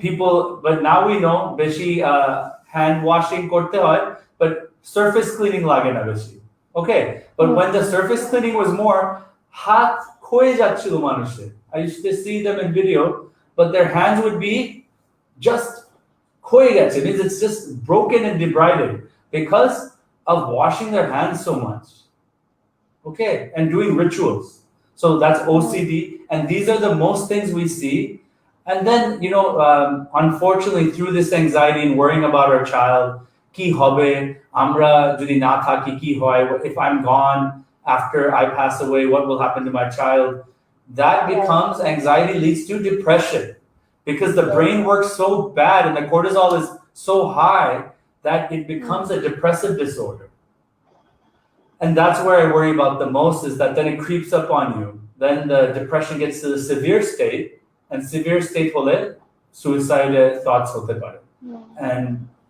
people, but now we know beshi hand washing korte hoy, but surface cleaning lage na beshi. Okay, but when the surface cleaning was more, hat khoye jachchilo manusher. I used to see them in video, but their hands would be just khoye geche. It means it's just broken and debrided because of washing their hands so much. Okay, and doing rituals. So that's OCD, and these are the most things we see. And then, unfortunately, through this anxiety and worrying about our child, ki hobe, amra jodi na thaki ki hoy, if I'm gone after I pass away, what will happen to my child? That becomes, anxiety leads to depression because the brain works so bad and the cortisol is so high that it becomes a depressive disorder. And that's where I worry about the most, is that then it creeps up on you. Then the depression gets to the severe state, and severe state hole suicide thoughts hote pare. And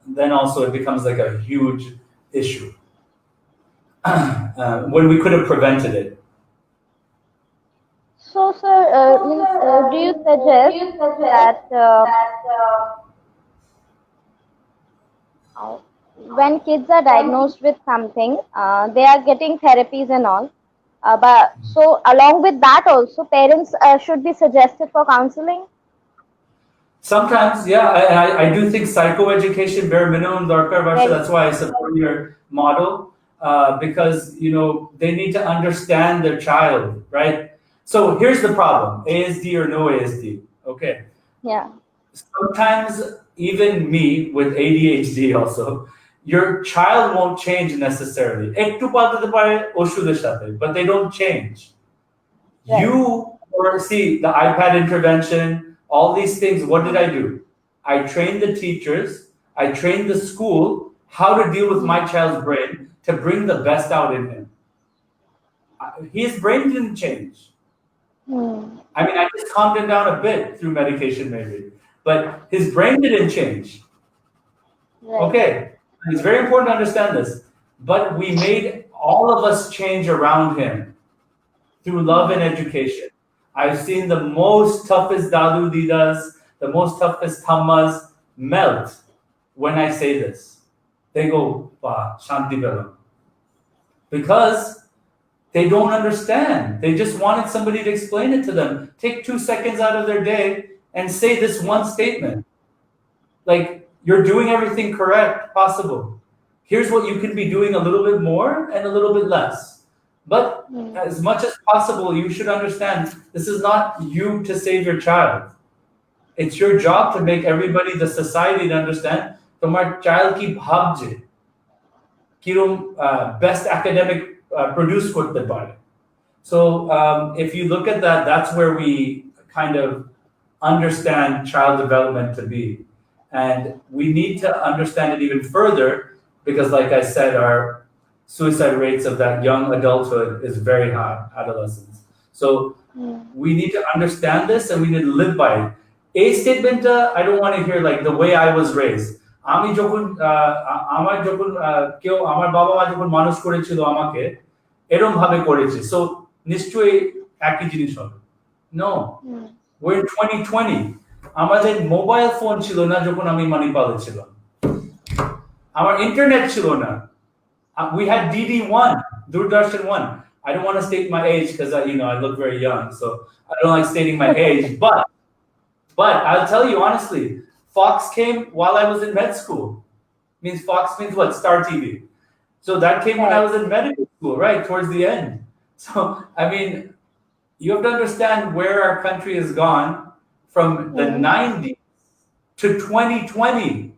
then also it becomes like a huge issue when we could have prevented it. So, sir, do you suggest that when kids are diagnosed with something, they are getting therapies and all? But so along with that also, parents should be suggested for counseling? Sometimes, yeah, I do think psychoeducation bare minimum darkar basha. That's why I support your model, because they need to understand their child, right? So here's the problem: ASD or no ASD. Okay. Yeah. Sometimes even me with ADHD also, your child won't change necessarily. Ektu padate pare oshudher sathe, but they don't change. Right. You or see the iPad intervention. All these things, what did I do? I trained the teachers, I trained the school how to deal with my child's brain to bring the best out in him. His brain didn't change. I mean, I just calmed him down a bit through medication maybe, but his brain didn't change. Right. Okay, it's very important to understand this, but we made all of us change around him through love and education. I've seen the most toughest Dadu Didas, the most toughest Thammas melt when I say this. They go, "Wow, Shanti Bela." Because they don't understand. They just wanted somebody to explain it to them. Take 2 seconds out of their day and say this one statement. Like, you're doing everything correct, possible. Here's what you can be doing a little bit more and a little bit less. But as much as possible, you should understand this is not you to save your child. It's your job to make everybody, the society, to understand tomar child ki bhabje kirom best academic produce korte pare. So if you look at that, that's where we kind of understand child development to be. And we need to understand it even further because, like I said, our suicide rates of that young adulthood is very high, adolescence. So we need to understand this and we need to live by it. A statement, I don't want to hear like the way I was raised. আমি যখন আমার যখন কেউ আমার বাবা মা যখন মানুষ করেছিল আমাকে এরকম ভাবে করেছে, সো নিশ্চয়ই একই জিনিস হবে। No, we're in 2020. আমাদের মোবাইল ফোন ছিল না যখন আমি মানিপালে ছিলাম, আমার ইন্টারনেট ছিল না। We had DD1, Doordarshan 1. I don't want to state my age because I look very young, so I don't like stating my age. But I'll tell you honestly, Fox came while I was in med school. Means Fox means what? Star TV. So that came when I was in medical school, right towards the end. So I mean, you have to understand where our country has gone from the 90s to 2020.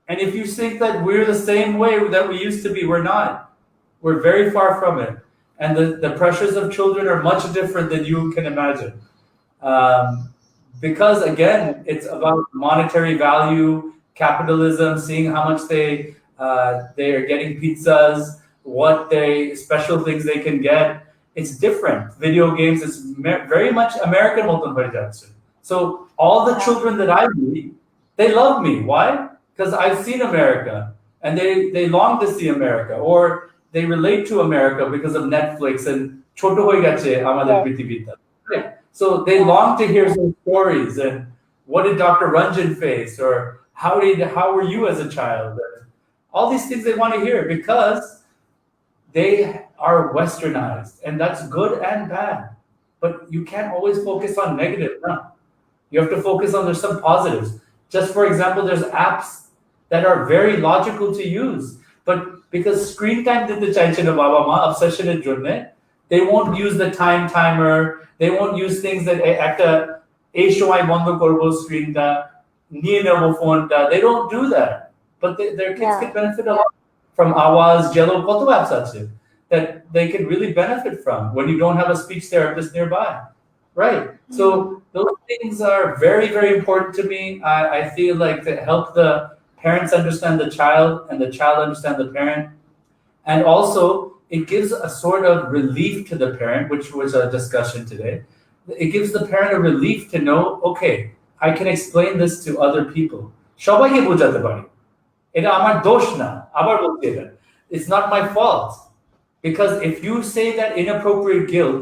And if you think that we're the same way that we used to be, we're not. We're very far from it. And the pressures of children are much different than you can imagine. Because again, it's about monetary value, capitalism, seeing how much they are getting pizzas, what special things they can get. It's different. Video games is very much American moton hoye jacche. So all the children that I meet, they love me. Why? Because I've seen America and they long to see America, or they relate to America because of Netflix and choto hoye geche amader prithibita. Right? So they long to hear some stories and what did Dr. Ranjan face, or how were you as a child? All these things they want to hear because they are westernized, and that's good and bad. But you can't always focus on negative. No. You have to focus on there's some positives. Just for example, there's apps that are very logical to use, but because screen time did the chaiche na baba ma obsession এর জন্যে, they won't use the time timer. They won't use things that একটা এই সময় বন্ধ করব স্ক্রিনটা নিয়ে নেব ফোনটা. They don't do that. But their kids can benefit a lot from Awaz, Jello, কত apps আছে that they can really benefit from when you don't have a speech therapist nearby. Right? So those things are very, very important to me. I feel like to help the parents understand the child and the child understand the parent. And also, it gives a sort of relief to the parent, which was a discussion today. It gives the parent a relief to know, okay, I can explain this to other people. সবাইকে বোঝাতে পারি। এটা আমার দোষ না, আবার বলছি এটা। It's not my fault. Because if you say that inappropriate guilt,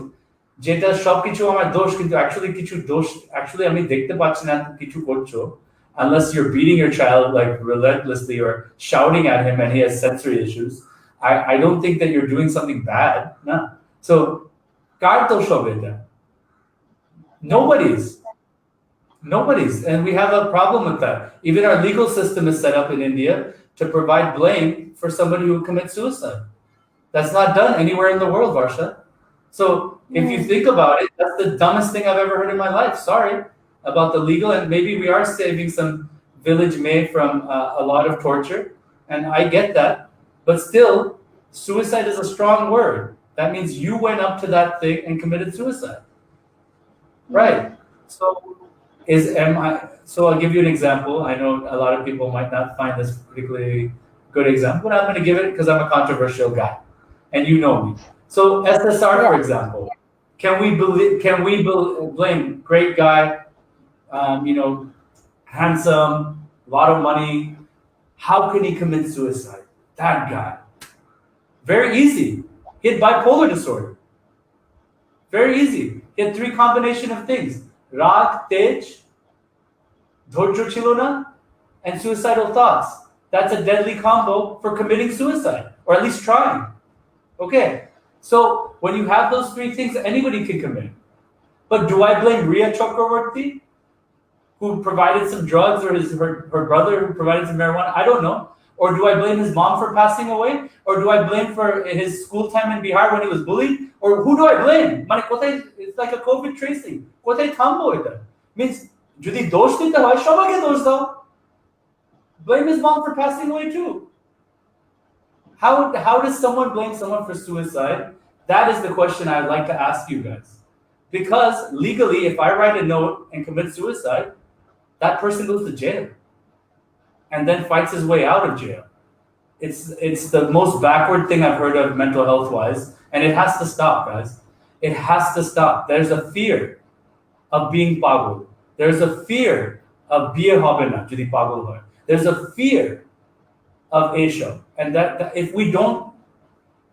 যেটা সবকিছু আমার দোষ, কিন্তু actually আমি দেখতে পাচ্ছি না কিছু করছো, unless you're beating your child like relentlessly or shouting at him and he has sensory issues. I don't think that you're doing something bad. No. So, কার দোষ হবে এটা? Nobody's. And we have a problem with that. Even our legal system is set up in India to provide blame for somebody who commits suicide. That's not done anywhere in the world, Varsha. So if you think about it, that's the dumbest thing I've ever heard in my life. Sorry about the legal, and maybe we are saving some village May from a lot of torture, and I get that. But still, suicide is a strong word. That means you went up to that thing and committed suicide. Right? So I'll give you an example. I know a lot of people might not find this particularly good example, but I'm going to give it because I'm a controversial guy, and you know me. So SSR, for example, can we blame great guy, handsome, a lot of money? How can he commit suicide? That guy. Very easy. He had bipolar disorder. Very easy. He had 3 combination of things. Rag, tej, dhorjo chilo na, and suicidal thoughts. That's a deadly combo for committing suicide, or at least trying. Okay. So when you have those 3 things, anybody can commit. But do I blame Riya Chakravarti, who provided some drugs, or her brother who provided some marijuana? I don't know. Or do I blame his mom for passing away? Or do I blame for his school time in Bihar when he was bullied? Or who do I blame? It's like a COVID tracing. Kothay thambo eta? Means, jodi dosh dite hoy, shobaike dosh dao. Blame his mom for passing away too. How does someone blame someone for suicide? That is the question I'd like to ask you guys. Because legally, if I write a note and commit suicide, that person goes to jail and then fights his way out of jail. It's the most backward thing I've heard of mental health wise, and it has to stop, guys. It has to stop. There's a fear of being pagul. There's a fear of biye hobe na jodi pagul hoy. There's a fear of Asia, and that if we don't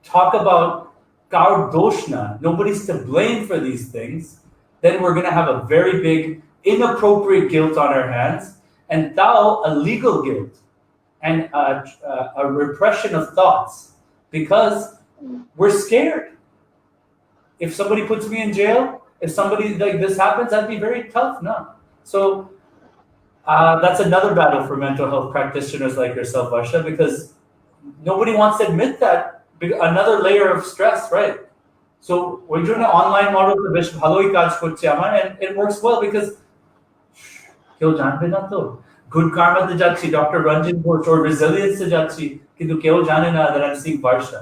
talk about kaur doshna, nobody's to blame for these things, then we're going to have a very big inappropriate guilt on our hands, and thou a legal guilt and a repression of thoughts, because we're scared. If somebody puts me in jail, if somebody like this happens, I'd be very tough. No. So that's another battle for mental health practitioners like yourself, Varsha, because nobody wants to admit that. Another layer of stress, right? So we're doing an online model to বেশ ভালোই কাজ করছে আমার, and it works well because কেউ জানবে না তো good karma তে যাচ্ছি, Dr. Ranjan Ghosh or resilience তে যাচ্ছি, কিন্তু কেউ জানে না that I'm seeing Varsha.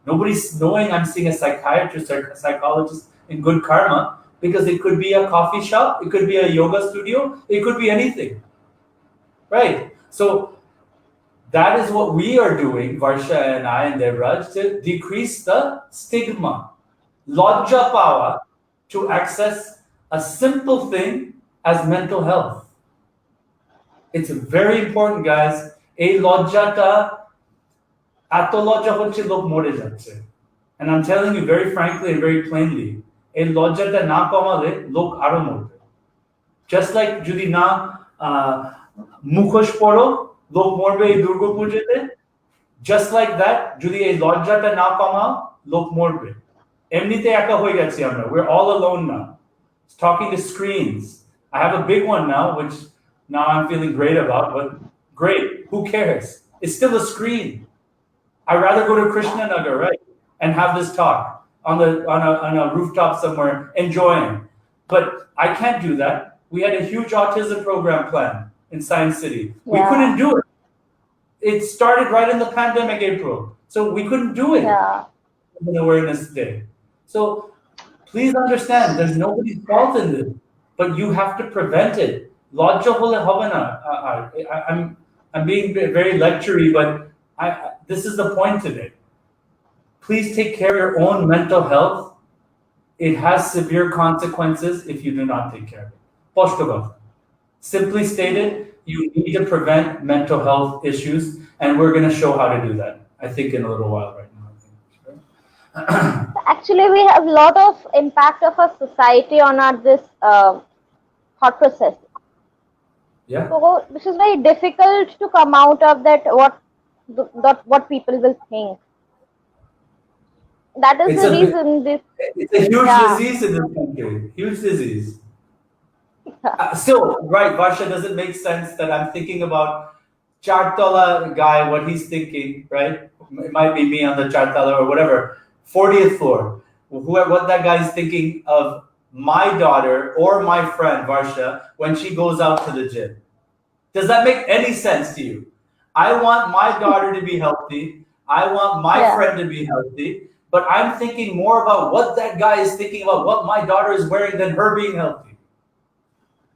Nobody's knowing I'm seeing a psychiatrist or a psychologist in good karma because it could be a coffee shop, it could be a yoga studio, it could be anything. Right? So that is what we are doing, Varsha and I and Devraj, to decrease the stigma. Lodja power to access a simple thing as mental health. It's very important, guys. A lodjata ato lodja hocche lok more jacche. And I'm telling you very frankly and very plainly, a lodjata na komale lok aro morbe. Just like jodi na mukhosh poro lok morbe ei durga pujete, just like that jodi ei lodjata na komao lok morbe. এমনিতে একা হয়ে গেছি আমরা. We're all alone now. Talking to screens. I have a big one now, which now I'm feeling great about, but great. Who cares? It's still a screen. I'd rather go to Krishnanagar, right? And have this talk on a rooftop somewhere, enjoying. But I can't do that. We had a huge autism program plan in Science City. We couldn't do it. It started right in the pandemic, April. So we couldn't do it. An awareness day. So please understand, there's nobody's fault in this, but you have to prevent it. Lodja hole hobe na. I'm being very lectury, but this is the point today. Please take care of your own mental health. It has severe consequences if you do not take care of it. Poshtobat. Simply stated, you need to prevent mental health issues, and we're going to show how to do that, I think, in a little while, right? Actually, we have a lot of impact of our society on our this thought process. Yeah. So this is very difficult to come out of that. What people will think. That is the reason this. It's a huge disease in this country. Huge disease. Still, right, Varsha, does it make sense that I'm thinking about Chartala guy, what he's thinking, right? It might be me on the Chartala or whatever. 40th floor, what that guy is thinking of my daughter or my friend Varsha when she goes out to the gym. Does that make any sense to you? I want my daughter to be healthy. I want my friend to be healthy. But I'm thinking more about what that guy is thinking about what my daughter is wearing than her being healthy.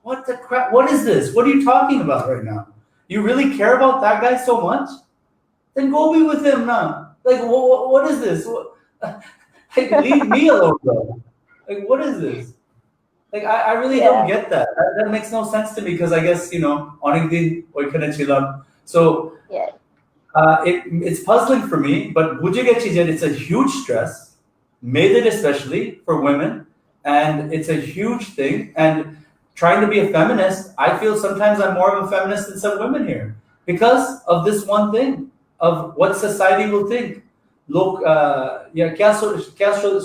What the crap? What is this? What are you talking about right now? You really care about that guy so much? Then go be with him now. Like, what is this? Like, leave me alone, bro. Like, what is this? Like, I really don't get that. That makes no sense to me because I guess, onek din oikhane chilam. So it's puzzling for me, but bujhe gechi je it's a huge stress, made it especially for women, and it's a huge thing. And trying to be a feminist, I feel sometimes I'm more of a feminist than some women here because of this one thing, of what society will think. लोग क्या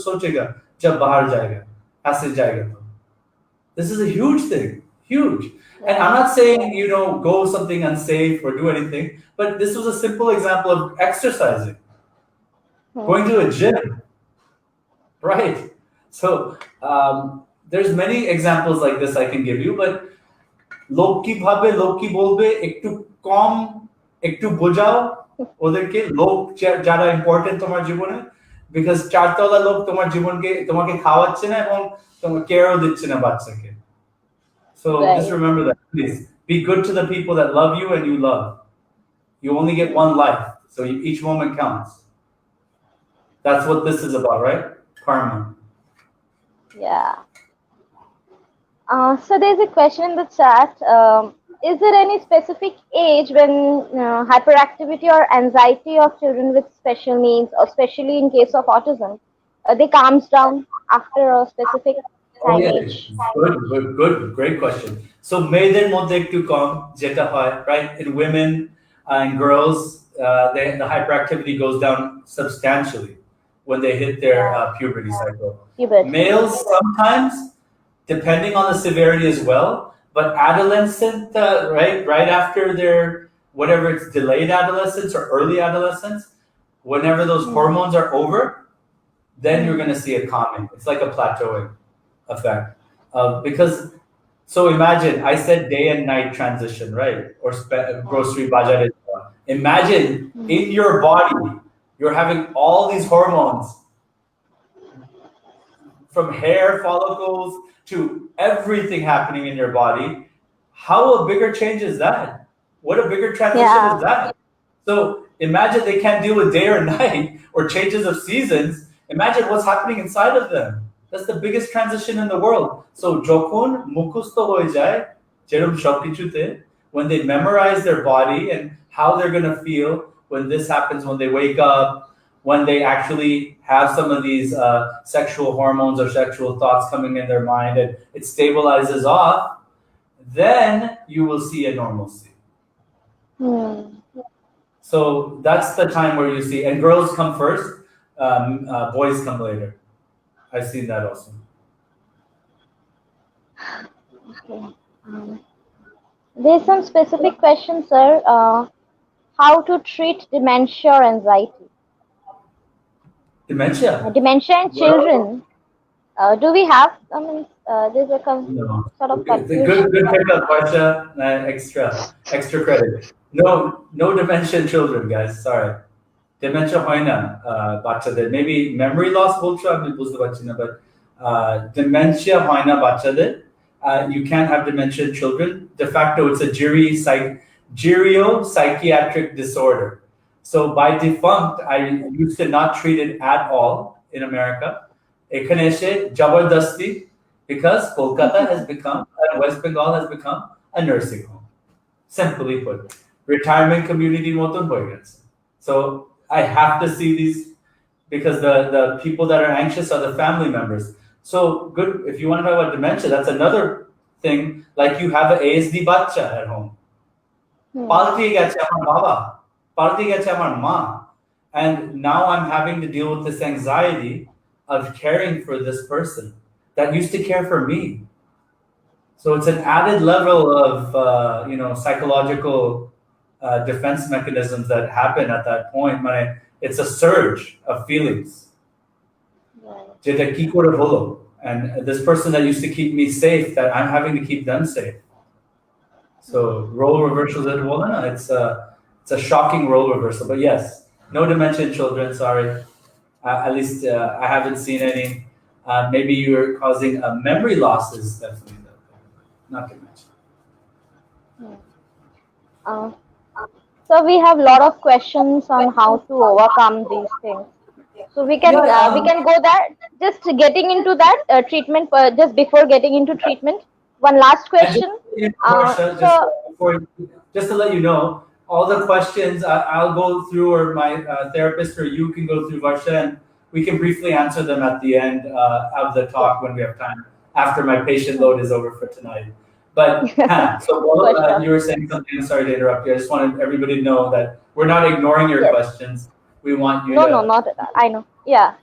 सोचेगा जब बाहर जाएगा ऐसे जाएगा तो this is a huge thing, huge. And I'm not saying go something unsafe or do anything, but this was a simple example of exercising, going to a gym, right? So there's many examples like this I can give you, but लोग की भावे लोग की बोलबे একটু কম একটু বোঝাও ওদেরকে লোক যারা ইম্পর্টেন্ট তোমার জীবনে বিকজ চারতলা লোক তোমার জীবনকে তোমাকে খাওয়াচ্ছে না এবং তোমাকে কেয়ারও দিচ্ছে না বাচ্চাকে so just remember that, please be good to the people that love you and you love. You only get one life, so each moment counts. That's what this is about, right? Karma. So there's a question in the chat. Is there any specific age when hyperactivity or anxiety of children with special needs, or especially in case of autism, they calms down after a specific time age? Good, great question. So মেয়েদের মধ্যে একটু কম যেটা হয়, right? In women and girls, the hyperactivity goes down substantially. when they hit their puberty cycle. Puberty. Males sometimes, depending on the severity as well, but adolescent, right after their, whatever it's delayed adolescence or early adolescence, whenever those hormones are over, then you're going to see it calming. It's like a plateauing effect. Because, so imagine, I said day and night transition, right? Or grocery bazaar. Imagine in your body, you're having all these hormones from hair follicles to everything happening in your body. How a bigger change is that? What a bigger transition is that? So imagine they can't deal with day or night or changes of seasons. Imagine what's happening inside of them. That's the biggest transition in the world. So jokun mukusto hoye jay, jerum shobkichute, when they memorize their body and how they're going to feel when this happens, when they wake up, when they actually have some of these sexual hormones or sexual thoughts coming in their mind and it stabilizes off, then you will see a normalcy. So that's the time where you see, and girls come first, boys come later. I've seen that also. Okay. There's some specific questions, sir. How to treat dementia or anxiety? Dementia? Dementia in children. Do we have? I mean, there's a sort of confusion. Good pickup, Varsha. Extra credit. No dementia in children, guys. Sorry. Dementia hoy na bachchader. Maybe memory loss bolcho apni bujhte parchi na, but dementia hoy na bachchader. You can't have dementia in children. De facto, it's a geropsychiatric disorder. So by defunct, I used to not treat it at all in America. Ekhaneshe jabardasti, because Kolkata has become, and West Bengal has become a nursing home. Simply put, retirement community moton hoye geche. So I have to see these because the people that are anxious are the family members. So good, if you want to talk about dementia, that's another thing. Like you have an ASD bacha at home. Palti geche amar baba, palti geche amar ma, and now I'm having to deal with this anxiety of caring for this person that used to care for me. So it's an added level of psychological defense mechanisms that happen at that point. It's a surge of feelings. And this person that used to keep me safe, that I'm having to keep them safe. So role reversal, it's a shocking role reversal. But yes, no dementia in children, sorry. At least I haven't seen any. Maybe you're causing memory losses, definitely, not dementia. So we have a lot of questions on how to overcome these things. So we can go there. Just getting into that treatment, just before getting into treatment, one last question. Just to let you know, all the questions I'll go through, or my therapist or you can go through, Varsha, and we can briefly answer them at the end of the talk when we have time, after my patient load is over for tonight. But so you were saying something. I'm sorry to interrupt you. I just wanted everybody to know that we're not ignoring your questions. We want you to... No, not at all. I know. Yeah.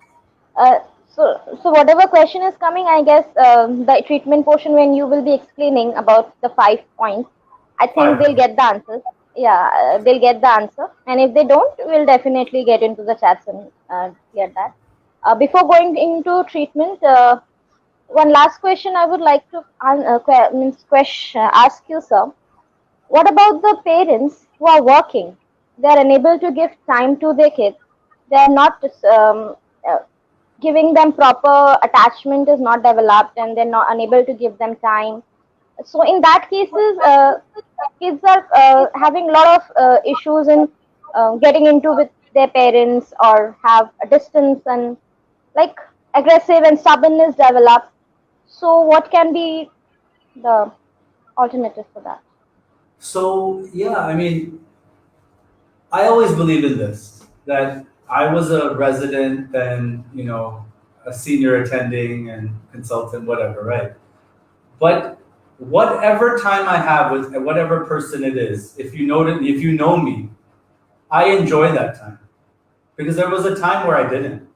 So whatever question is coming, I guess the treatment portion, when you will be explaining about the 5 points, I think they'll get the answers. Yeah, they'll get the answer. And if they don't, we'll definitely get into the chats and get that. Before going into treatment, one last question I would like to ask you, sir. What about the parents who are working? They are unable to give time to their kids. They are not giving them proper attachment is not developed, and they're not unable to give them time. So in that cases, kids are having a lot of issues in getting into with their parents, or have a distance and like aggressive and stubbornness develop. So what can be the alternative for that? So yeah, I mean, I always believe in this, that I was a resident, then a senior attending and consultant, whatever, right? But whatever time I have with whatever person it is, if you know me, I enjoy that time, because there was a time where I didn't.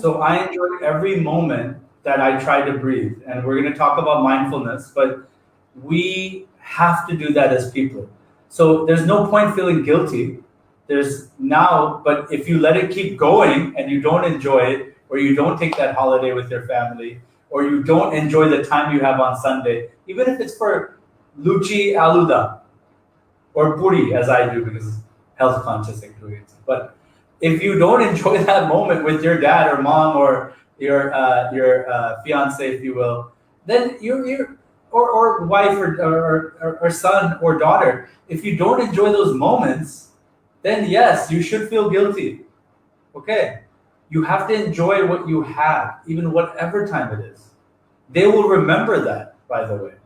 So I enjoy every moment that I try to breathe. And we're going to talk about mindfulness, but we have to do that as people. So there's no point feeling guilty. There's now, but if you let it keep going and you don't enjoy it, or you don't take that holiday with your family, or you don't enjoy the time you have on Sunday, even if it's for luchi aluda or puri, as I do because health conscious ingredients. But if you don't enjoy that moment with your dad or mom or your fiance, if you will, then you're or wife or son or daughter, if you don't enjoy those moments, then yes, you should feel guilty. Okay, you have to enjoy what you have, even whatever time it is. They will remember that, by the way.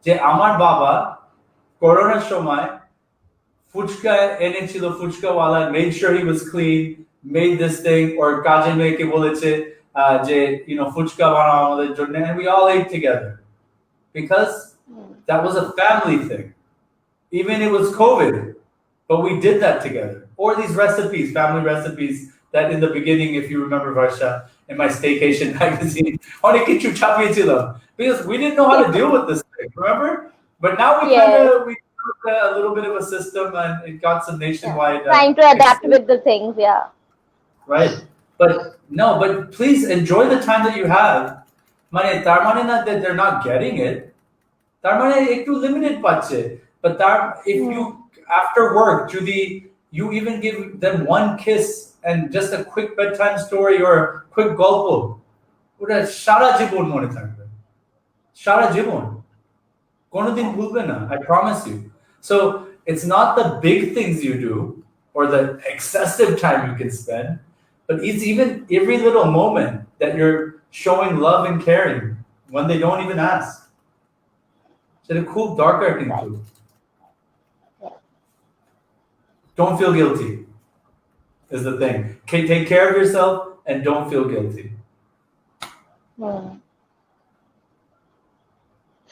যে আমার বাবা করোনার সময় ফুচকা এনেছিল ফুচকাওয়ালা, made sure he was clean, made this thing, or কাজে মেয়েকে বলেছে যে ফুচকা বানাও আমাদের জন্য, and we all ate together because that was a family thing. Even it was COVID, but we did that together. Or these recipes, family recipes that in the beginning, if you remember Varsha, in my staycation magazine, অনেক কিছু ছাপিয়েছিলাম because we didn't know how to deal with this thing, remember? But now we we a little bit of a system and it got some nationwide. Trying to adapt with the things, yeah. Right. But no, but please enjoy the time that you have. মানে তার মানে না that they're not getting it. তার মানে একটু limited পাচ্ছে. But if you after work, you even give them one kiss and just a quick bedtime story or quick গল্প, ওটা সারা জীবন মনে থাকবে, সারা জীবন কোনোদিন ভুলবে না, I promise you. So it's not the big things you do or the excessive time you can spend, but it's even every little moment that you're showing love and caring when they don't even ask. সেটা খুব দরকার কিন্তু don't feel guilty is the thing. Take care of yourself and don't feel guilty.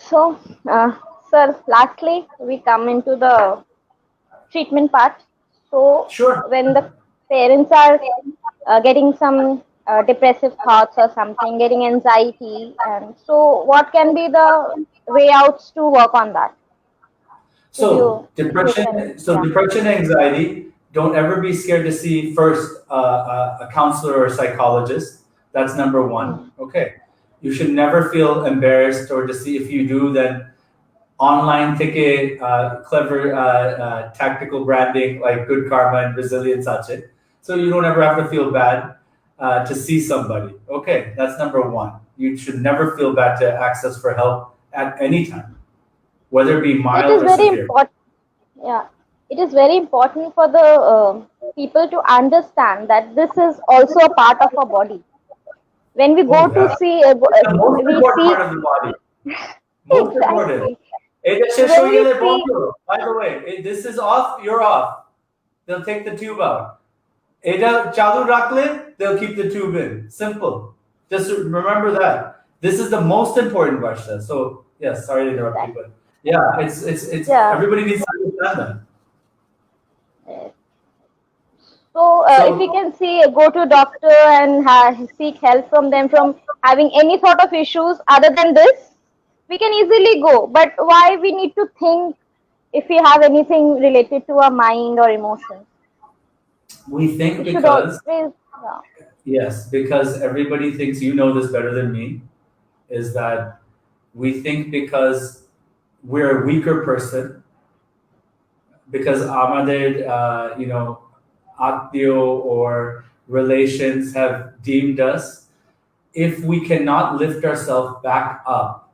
So, sir, lastly, we come into the treatment part. So, Sure. when the parents are getting some depressive thoughts or something, getting anxiety, and so what can be the way outs to work on that? So depression, depression and anxiety, don't ever be scared to see first a counselor or a psychologist. That's number one. Okay. You should never feel embarrassed, or to see if you do, then online ticket, clever tactical branding like Good Karma and Resilience such it. So you don't ever have to feel bad to see somebody. Okay, that's number one. You should never feel bad to access for help at any time, whether it be mild or severe. Yeah, it is very important for the people to understand that this is also a part of our body. When we go to see, the most important part of the body. Most important. By the way, this is off, you're off. They'll take the tube out. Eta chalu rakle, they'll keep the tube in. Simple. Just remember that. This is the most important Varsha. So yes, sorry to interrupt you, but yeah, it's everybody needs to understand that. So if we can see, go to doctor and seek help from them from having any sort of issues other than this, we can easily go. But why we need to think if we have anything related to our mind or emotions? We think because yes, because everybody thinks you know this better than me, is that we think because we're a weaker person, because amader Atio or relations have deemed us, if we cannot lift ourselves back up.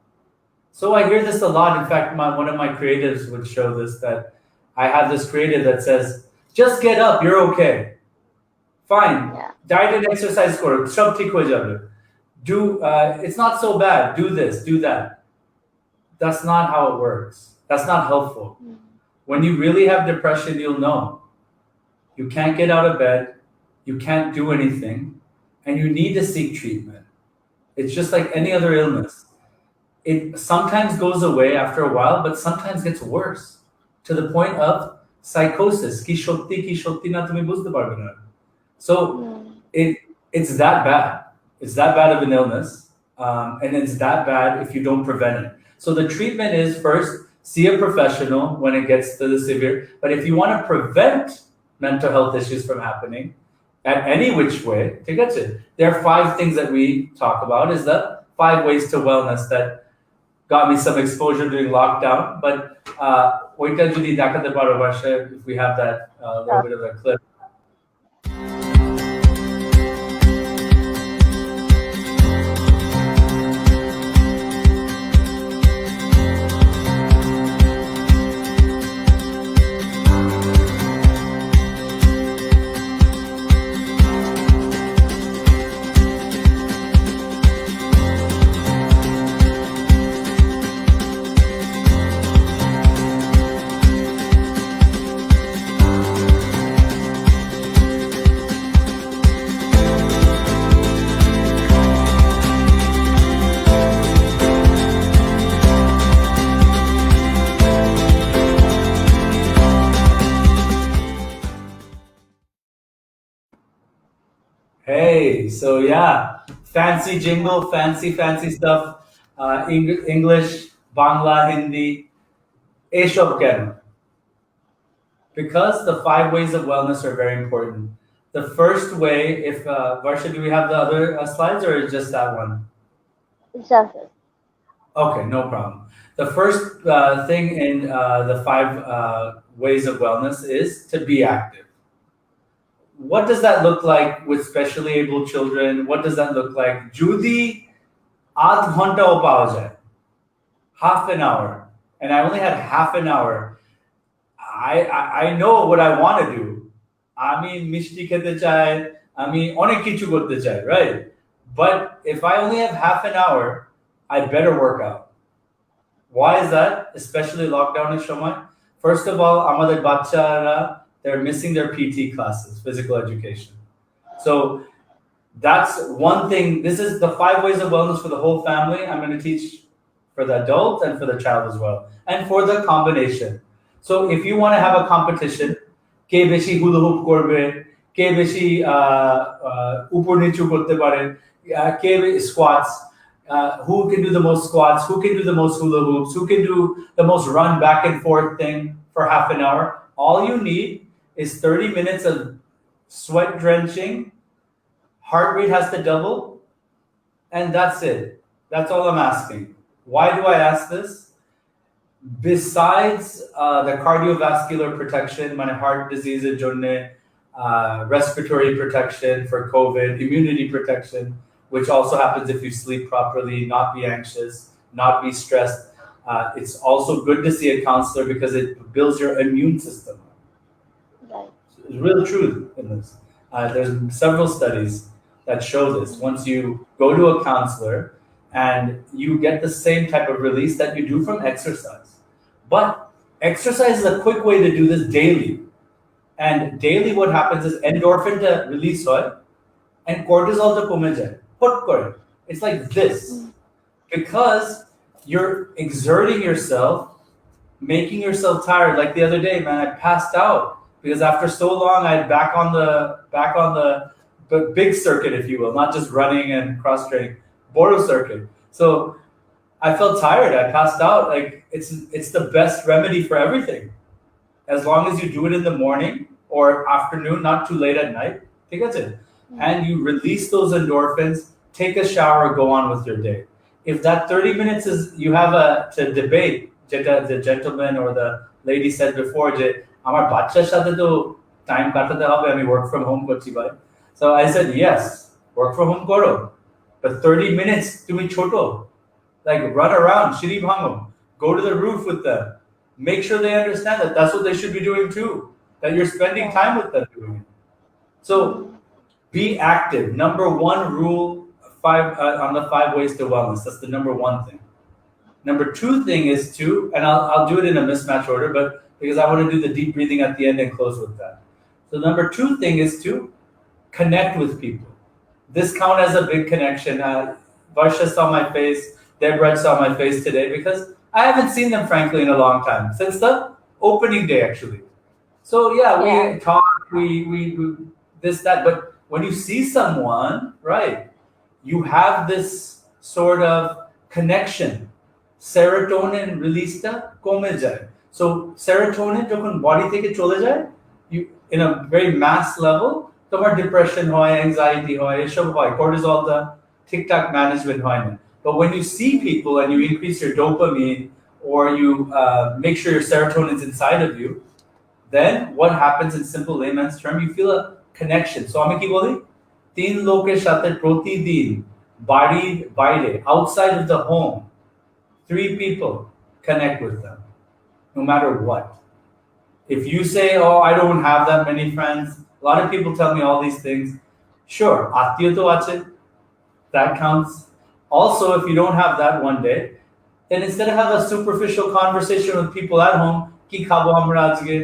So I hear this a lot. In fact, one of my creatives would show this, that I have this creative that says, just get up, you're okay. Fine. Yeah. Diet and exercise koro, sab thik ho jabe. It's not so bad. Do this, do that. That's not how it works. That's not helpful. When you really have depression, you'll know. You can't get out of bed, you can't do anything, and you need to seek treatment. It's just like any other illness. It sometimes goes away after a while, but sometimes gets worse to the point of psychosis. So it's that bad. It's that bad of an illness, and it's that bad if you don't prevent it. So the treatment is first see a professional when it gets to the severe. But if you want to prevent mental health issues from happening at any which way, to get to it, there are 5 things that we talk about. Is the 5 ways to wellness that got me some exposure during lockdown. But ওইটা যদি দেখাতে পারো ভাষা, if we have that little bit of a clip. Hey, so yeah, fancy jingle, fancy stuff, English, Bangla, Hindi, Eshob Ken. Because the 5 ways of wellness are very important. The first way, if Varsha, do we have the other slides or just that one? Just it. Okay, no problem. The first thing in the 5 ways of wellness is to be active. What does that look like with specially able children? What does that look like? Judi aadh ghanta o paoa jay, half an hour, and I only had half an hour. I know what I want to do. Ami mishti khete chai, ami onek kichu korte chai, right? But if I only have half an hour, I better work out. Why is that? Especially lockdown is shomoy. First of all, amader bachchara, they're missing their PT classes, physical education. So that's one thing. This is the 5 ways of wellness for the whole family. I'm going to teach for the adult and for the child as well, and for the combination. So if you want to have a competition, ke beshi hula hoop korbe, ke beshi upor nichu korte pare, ke squats, who can do the most squats, who can do the most hula hoops, who can do the most run back and forth thing for half an hour. All you need is 30 minutes of sweat drenching, heart rate has to double, and that's it. That's all I'm asking. Why do I ask this? Besides the cardiovascular protection, my heart disease, respiratory protection for COVID, immunity protection, which also happens if you sleep properly, not be anxious, not be stressed. It's also good to see a counselor because it builds your immune system. Right. There's real truth in this. There's several studies that show this. Once you go to a counselor and you get the same type of release that you do from exercise. But exercise is a quick way to do this daily. And daily what happens is endorphin to release hoy and cortisol to kome jay. It's like this. Because you're exerting yourself, making yourself tired. Like the other day, man, I passed out because after so long, I had back on the big circuit, if you will, not just running and cross training, Boro circuit. So I felt tired. I passed out. Like it's the best remedy for everything, as long as you do it in the morning or afternoon, not too late at night. I think that's it. And you release those endorphins. Take a shower. Go on with your day. If that 30 minutes is you have to debate, the gentleman or the lady said before, amar bachchar sathe to time katate hobe, ami work from home korchi bhai. So I said, yes, work from home koro, but 30 minutes tumi choto, like run around, shiri bhango, go to the roof with them, make sure they understand that that's what they should be doing too, that you're spending time with them doing it. So be active. Number 1 rule, 5 on the 5 ways to wellness. That's the number 1 thing. Number 2 thing is to, and I'll do it in a mismatch order, but because I want to do the deep breathing at the end and close with that. So number 2 thing is to connect with people. This count as a big connection. Varsha saw my face, Deborah saw my face today because I haven't seen them frankly in a long time, since the opening day actually. So yeah, we talk, we this, that, but when you see someone, right, you have this sort of connection. Serotonin release ta kome jay. So serotonin jokon body theke chole jay, you in a very mass level, tomar depression hoy, anxiety hoy, eshob hoy, cortisol ta tic-tac management hoy na. But when you see people and you increase your dopamine or you make sure your serotonin's inside of you, then what happens in simple layman's term? You feel a connection. So আমি কি বলি? তিন লোকের সাথে প্রতিদিন বাড়ির বাইরে, outside of the home, 3 people, connect with them, no matter what. If you say, oh, I don't have that many friends, a lot of people tell me all these things. Sure, আত্মীয় তো আছে, that counts. Also, if you don't have that one day, then instead of have a superficial conversation with people at home, কি খাবো আমরা আজকে,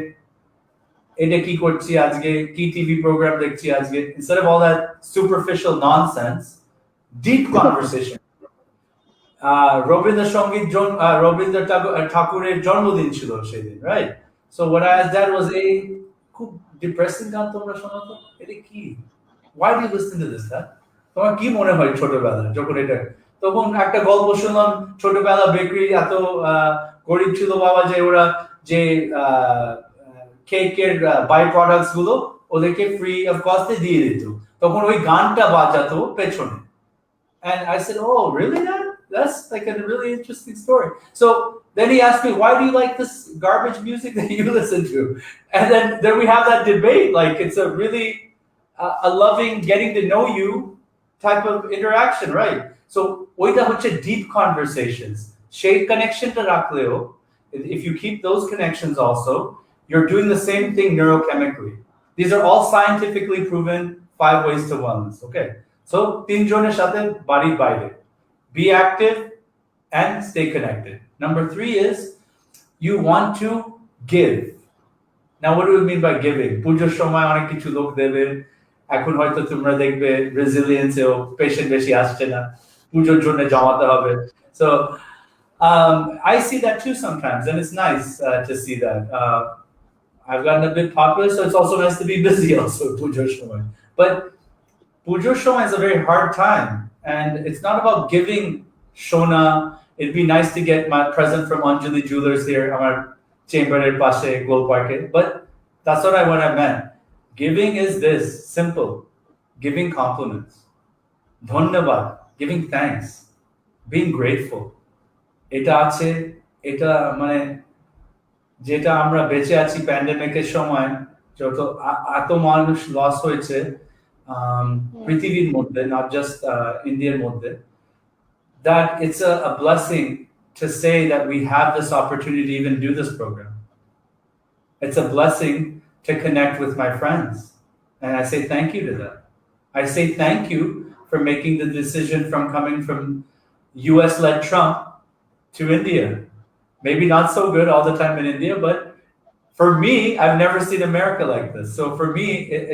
এটা কি করছি আজকে, কি টিভি প্রোগ্রাম দেখছি আজকে, instead of all that superficial nonsense, deep conversation. Rabindra ঠাকুরের জন্মদিন ছিল সেদিন, right? So what I asked dad was, এই খুব ডিপ্রেসিং গান তোমরা শোনো তো, এটা কি, why do you listen to this, dad? তোমার কি মনে হয় ছোটবেলা যখন এটা, তখন একটা গল্প শুনলাম, ছোটবেলা বেকারি এত গরিব ছিল বাবা যে ওরা যে কেকের বাই প্রোডাক্টস গুলো ওদেরকে ফ্রি অফ কস্টে দিয়ে দিত, তখন ওই গানটা বাজাতো পেছনে. And I said, oh, really, Dad? That's like a really interesting story. So then he asked me, why do you like this garbage music that you listen to? And then we have that debate. Like, it's a really a loving, getting to know you type of interaction, right? So oita hocche deep conversations. Shade connection to rakleo. If you keep those connections also, you're doing the same thing neurochemically. These are all scientifically proven 5 ways to wellness. Okay. So, tinjoner shate bari baire. Be active and stay connected. Number 3 is you want to give. Now, what do we mean by giving? Pujo shomoy onek kichu lok debe. Ekhon hoyto tumra dekhbe resilience eo patient beshi asche na. Pujor jonne jamate hobe. So, I see that too sometimes, and it's nice to see that. I've gotten a bit popular, so it's also nice to be busy also, pujo shomoy. But Pujo Shoma is a very hard time, and it's not about giving Shona. It'd be nice to get my present from Anjali Jewelers here, our chamber at Pashe Gold Park. But that's what I meant. Giving is this simple: giving compliments, dhanyabad, giving thanks, being grateful. Eta ache, eta mane jeta amra beche achi pandemic er shomoy joto ato manush loss hoyeche. পৃথিবীর মধ্যে, not just Indian মধ্যে, that it's a blessing to say that we have this opportunity to even do this program. It's a blessing to connect with my friends, and I say thank you to that. I say thank you for making the decision from coming from US-led Trump to India. Maybe not so good all the time in India, but for me, I've never seen America like this. So for me,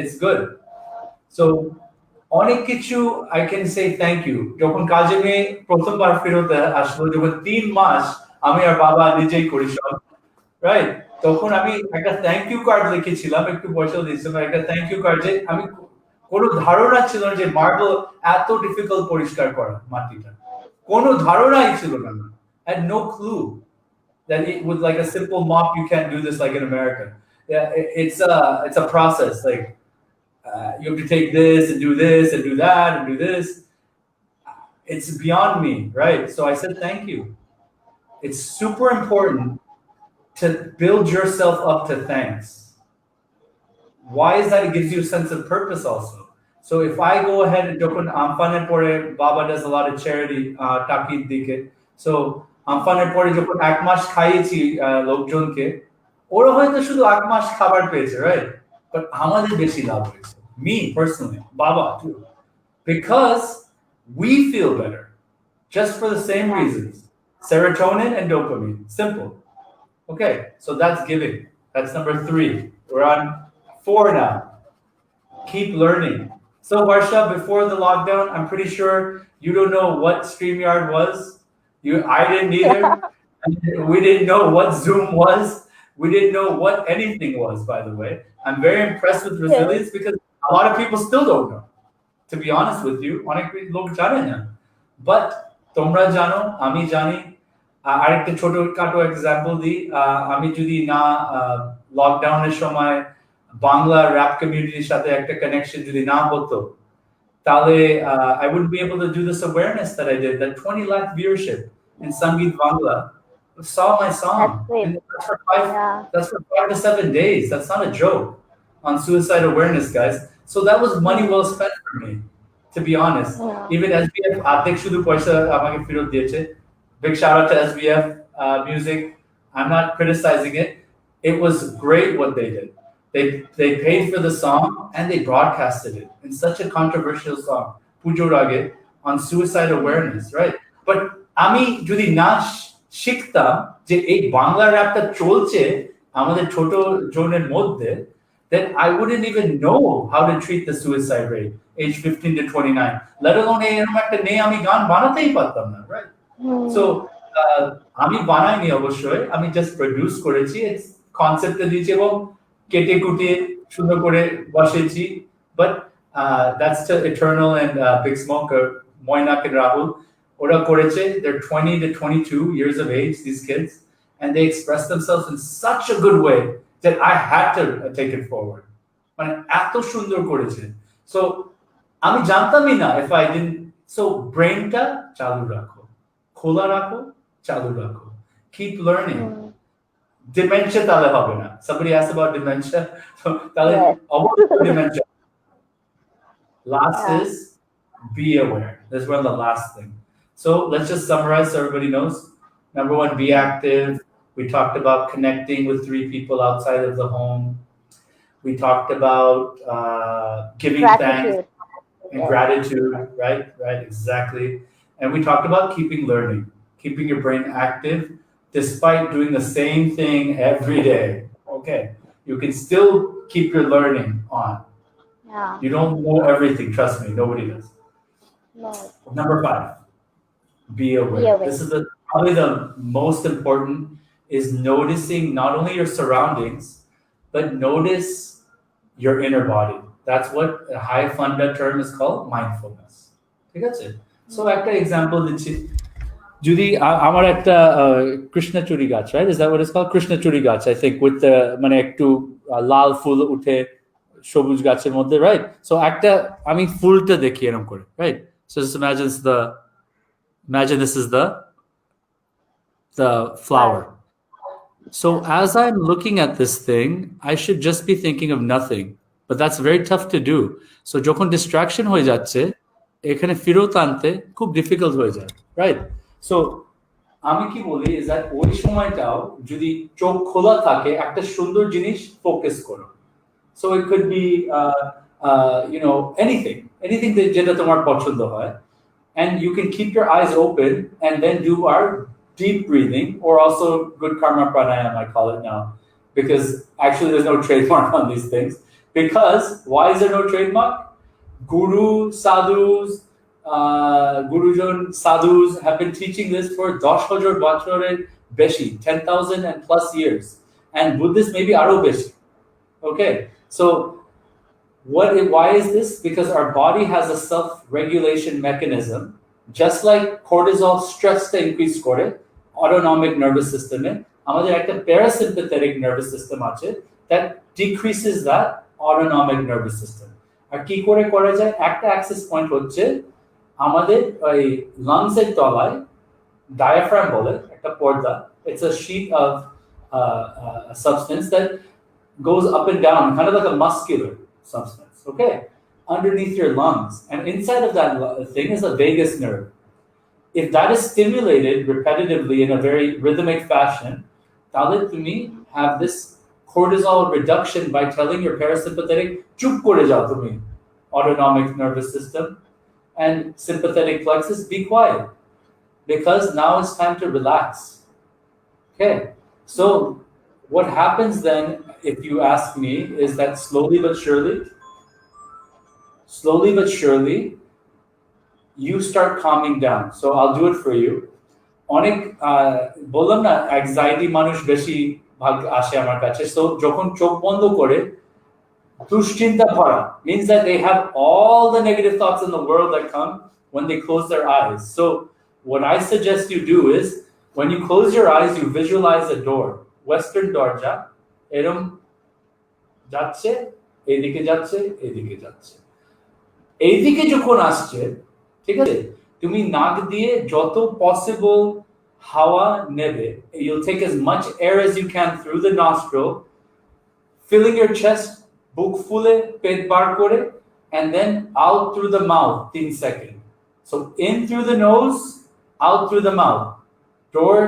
it's good. So অনেক কিছু I can say thank you. যখন কাজে মেয়ে প্রথমবার ফেরত আসলো, যখন 3 মাস আমি আর বাবা নিজেই করি সব, রাইট, তখন আমি একটা থ্যাংক ইউ কার্ড লিখেছিলাম, একটু পয়সা দিয়েছিলাম, একটা থ্যাংক ইউ কার্ড, যে আমি কোনো ধারণা ছিল না যে মার্বেল এত ডিফিকাল্ট পরিষ্কার করা, মাটিটা কোনো ধারণাই ছিল না. I had no clue that it with like a simple mop you can't do this like in America. Yeah, it's a process. Like you have to take this and do this and do that and do this. It's beyond me, right? So I said thank you. It's super important to build yourself up to thanks. Why is that? It gives you a sense of purpose also. So if I go ahead and dokon amfane pore, Baba does a lot of charity taki dike. So amfane pore jokon 1 মাস খাইয়েছি লোকজনকে, ওরা হয়তো শুধু 1 মাস খাবার পেয়েছে, right? But আমাদের বেশি লাভ হয়েছে, me personally, Baba too, because we feel better just for the same reasons. Serotonin and dopamine, simple. Okay, so that's giving. That's number 3. We're on 4 now. Keep learning. So Varsha, before the lockdown, I'm pretty sure you don't know what StreamYard was. I didn't either. We didn't know what Zoom was. We didn't know what anything was, by the way. I'm very impressed with resilience because a lot of people still don't know, to be honest with you. অনেক লোক জানে না, but তোমরা জানো, আমি জানি। আরেকটা ছোটখাটো এক্সাম্পল দিই, আমি যদি না লকডাউনের সময় বাংলা র্যাপ কমিউনিটির সাথে একটা কানেকশন যদি না হতো, তাহলে I wouldn't be able to do this awareness that I did, that 20 lakh viewership in Sangeet Bangla saw my song. That's great. And that's for 5 to 7 days. That's not a joke on suicide awareness, guys. So that was money well spent for me, to be honest. Even SBF, Atik Shudu Paisa amake firot diyeche. Big shout out to SBF music. I'm not criticizing it. It was great what they did. They paid for the song and they broadcasted it in such a controversial song, Pujo Rage, on suicide awareness, right? But ami jodi na শিখতাম যে এই বাংলা র্যাপটা চলছে আমাদের ছোট জনের মধ্যে, then I wouldn't even know how to treat the suicide rate age 15 to 29, let alone এরকম একটা নেই আমি গান বানাতেই পারতাম না, right? So আমি বানাইনি অবশ্যই, আমি জাস্ট প্রডিউস করেছি, কনসেপ্টটা দিয়েছি এবং কেটে কুটে সুন্দর করে বসেছি, but that's to Eternal and Big Smoker, Moinak and Rahul. Oda koreche, they're 20 to 22 years of age, these kids, and they express themselves in such a good way that I had to take it forward. Mane eto sundor koreche. So ami jantami na if I didn't. So brain ta chalu rakho, khola rakho, chalu rakho, keep learning. Dementia tale hobe na. Somebody asked about dementia. So tale dementia. Last is be aware. This is one of the last thing. So let's just summarize so everybody knows. Number 1, be active. We talked about connecting with 3 people outside of the home. We talked about giving thanks and gratitude, right? Right, exactly. And we talked about keeping learning, keeping your brain active despite doing the same thing every day. Okay, you can still keep your learning on. Yeah. You don't know everything, trust me, nobody does. No. Number 5. Be aware. This is probably the most important, is noticing not only your surroundings, but notice your inner body. That's what a high funda term is called, mindfulness. ঠিক আছে? So একটা example দিচ্ছি, যদি আমার একটা কৃষ্ণচূড়ি গাছ, right? Is that what it's called? কৃষ্ণচূড়ি গাছ, I think, with the মানে একটু লাল ফুল উঠে সবুজ গাছের মধ্যে, right? So একটা আমি ফুলটা দেখি এরকম করে, right? So just imagine this is the flower. So as I'm looking at this thing, I should just be thinking of nothing. But that's very tough to do. So যখন distraction হয়ে যাচ্ছে, এখানে ফেরত আনতে খুব difficult হয়ে যায়, right? So আমি কি বলি is that ওই সময়টাও যদি চোখ খোলা থাকে একটা সুন্দর জিনিস ফোকাস করো. So it could be anything যেটা তোমার পছন্দ হয়. And you can keep your eyes open and then do our deep breathing, or also good karma pranayama, I call it now, because actually there's no trademark on these things. Because why is there no trademark? Gurujan sadhus have been teaching this for 10,000 bachorer beshi, 10,000 and plus years, and Buddhists maybe aro beshi. Okay, so why is this? Because our body has a self-regulation mechanism, just like cortisol stress to increase করে autonomic nervous system এ আমাদের একটা parasympathetic nervous system আছে that decreases that autonomic nervous system. আর কি করে করা যায়? একটা access point হচ্ছে আমাদের ওই lungs এর তলায় diaphragm বলে একটা পর্দা. It's a sheet of a substance that goes up and down, kind of like a muscular substance, okay, underneath your lungs, and inside of that thing is a vagus nerve. If that is stimulated repetitively in a very rhythmic fashion, তাহলে তুমি have this cortisol reduction by telling your parasympathetic চুপ করে যাও তুমি, autonomic nervous system, and sympathetic plexus be quiet, because now it's time to relax. Okay, so what happens then, if you ask me, is that slowly but surely, you start calming down. So I'll do it for you. অনেক বললাম না anxiety মানুষ বেশি ভাগ আসে আমার কাছে. So যখন চোখ বন্ধ করে Dushchinta bhara means that they have all the negative thoughts in the world that come when they close their eyes. So what I suggest you do is when you close your eyes, you visualize a door. Western dorja, eram যাচ্ছে এইদিকে যাচ্ছে এইদিকে যাচ্ছে এইদিকে যখন আসছে ঠিক আছে তুমি নাক দিয়ে যত পসিবল হাওয়া নেবে you'll take as much air as you can through the nostril filling your chest বুক ফুলে পেট বার করে and then out through the mouth 3 seconds so in through the nose out through the mouth door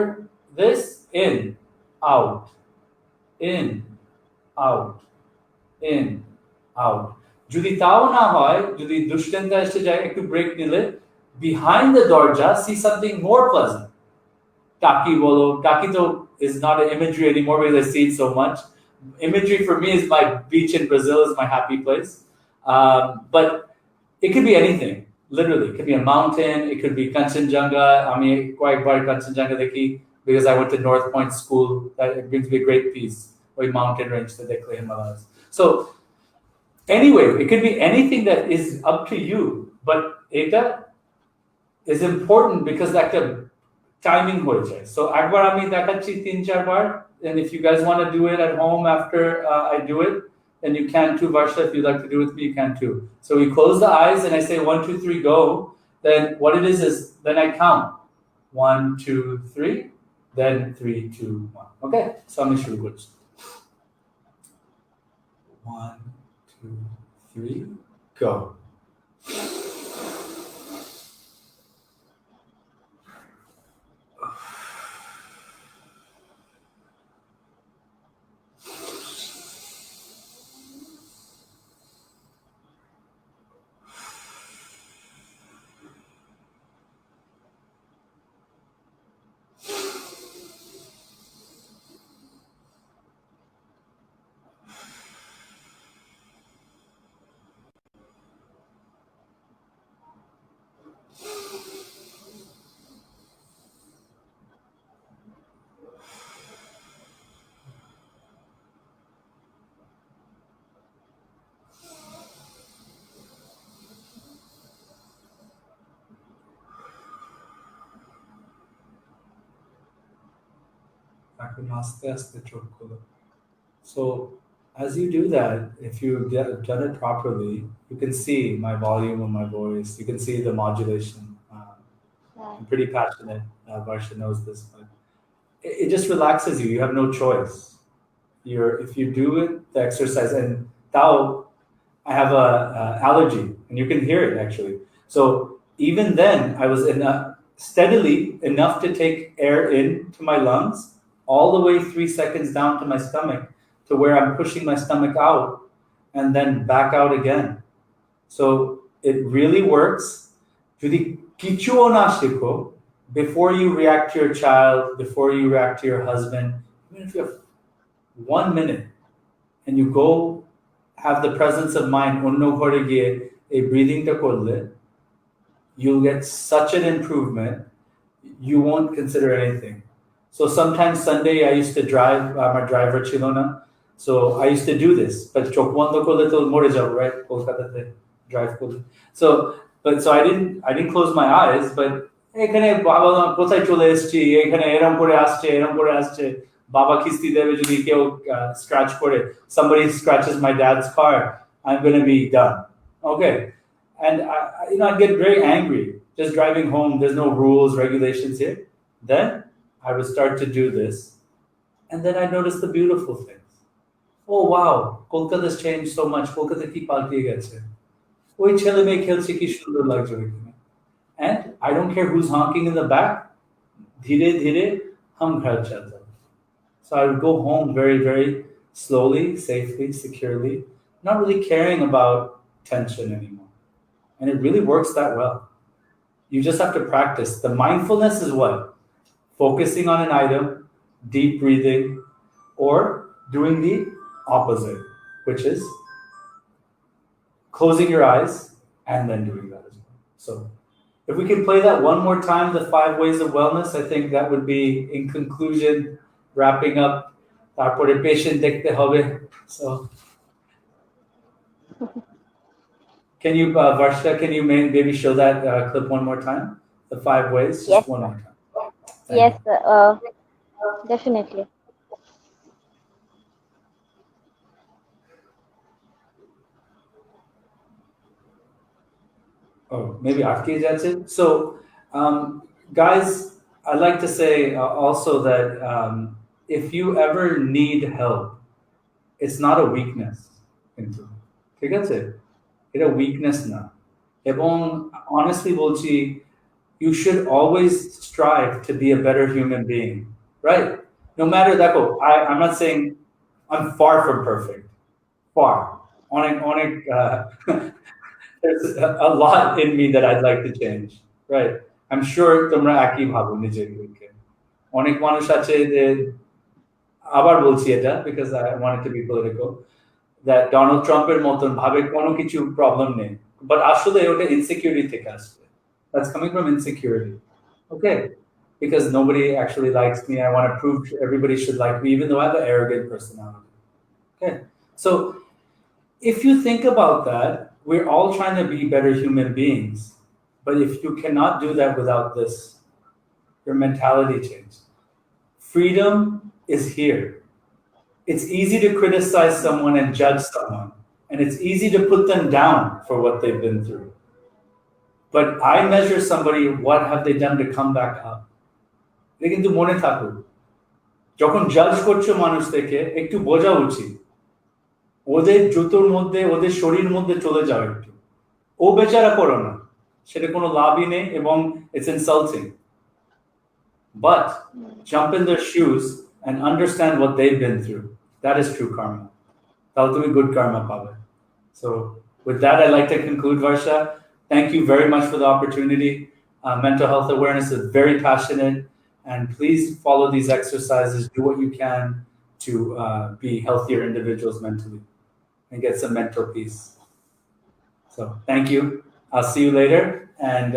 this in out in out in out যদি তাও না হয় যদি দুশ্চিন্তা এসে যায় একটু ব্রেক নিলে behind the dorja see something more pleasant taki bolo taki to is not an imagery anymore because I see it so much imagery for me is my beach in Brazil is my happy place but it could be anything literally it could be a mountain it could be Kanchenjunga I mean quite bar Kanchenjunga dekhi because I went to North Point school that it brings me great peace or mountain range that they claim Himalayas so anyway it could be anything that is up to you but eta is important because that could timing hoye jay so ekbar ami dekhachi 3-4 bar and if you guys want to do it at home after I do it then you can too Varsha if you'd like to do it with me you can too so we close the eyes and I say 1 2 3 go then what it is then I count 1 2 3 then 3 2 1 okay so I'm shuru korchi 1 2 3 go So as you do that, if you've done it properly, you can see my volume of my voice. You can see the modulation. I'm pretty passionate. Varsha knows this, but it just relaxes you. You have no choice. If you do it, the exercise, and Tao, I have a allergy, and you can hear it actually. So even then, I was steadily enough to take air into my lungs, all the way 3 seconds down to my stomach, to where I'm pushing my stomach out, and then back out again. So it really works. যদি কিচ্ছুও না শেখো, before you react to your child, before you react to your husband, even if you have 1 minute, and you go have the presence of mind, অন্য ঘরে গিয়ে এই breathingটা করলে, you'll get such an improvement, you won't consider anything. So sometimes Sunday I used to drive, I'm a driver chilona, so I used to do this. But chok bondo korle to more jab, right? Kolkata te drive korle. So I didn't close my eyes, but এখানে বাবা কোথায় চলে এসেছি এখানে এরকম করে আসছে বাবা কিস্তি দেবে যদি কেউ scratch করে somebody scratches my dad's car I'm going to be done okay and I get very angry just driving home there's no rules regulations here then I would start to do this and then I noticed the beautiful things oh wow Kolkata's changed so much Kolkata ki paltiye geche ওই ছেলে মেয়ে খেলছে কি সুন্দর লাগছে and I don't care who's honking in the back ধীরে ধীরে hum ghar chal jao so I would go home very very slowly safely securely not really caring about tension anymore and it really works that well you just have to practice the mindfulness is what focusing on an item deep breathing or doing the opposite which is closing your eyes and then doing that as well so if we can play that one more time, the 5 ways of wellness, I think that would be, in conclusion, wrapping up. তারপরে patient দেখতে হবে. So, Can you, Varsha, can you maybe show that clip one more time? The 5 ways, Yes, just one sir. more time. Thank Yes, you. sir. Definitely. Oh, maybe Arke, that's it. So, guys, I'd like to say also that if you ever need help, it's not a weakness. কিন্তু ঠিক আছে এটা weakness না এবং honestly বলছি you should always strive to be a better human being, right? No matter দেখো I'm not saying I'm far from perfect, far অনেক there's a lot in me that I'd like to change, right? I'm sure তোমরা একই ভাবো নিজেদেরকে অনেক মানুষ আছে যে আবার বলছি এটা because I want it to be political that Donald Trump-এর মতন ভাবে কোনো কিছু problem নেই but আসলে ওটা insecurity থেকে আসছে, that's coming from insecurity, okay, because nobody actually likes me, I want to prove everybody should like me even though I have an arrogant personality, okay. So if you think about that, we're all trying to be better human beings, but if you cannot do that without this, your mentality changes. Freedom is here. It's easy to criticize someone and judge someone, and it's easy to put them down for what they've been through. But I measure somebody, what have they done to come back up? এটা কিন্তু মনে থাকুক, যখন জাজ করছো মানুষদেরকে একটু বোঝা উচিত ওদের জুতোর মধ্যে ওদের শরীর মধ্যে চলে যাও একটু, ও বেচারা করো না, সেটা কোনো লাভই নেই এবং it's insulting. But jump in their shoes and understand what they've been through. That is true karma. That'll do me good karma, Pavel. So with that, I'd like to conclude, Varsha. Thank you very much for the opportunity. Mental health awareness is very passionate, and please follow these exercises. Do what you can to be healthier individuals mentally and get some mental peace. So thank you. I'll see you later, and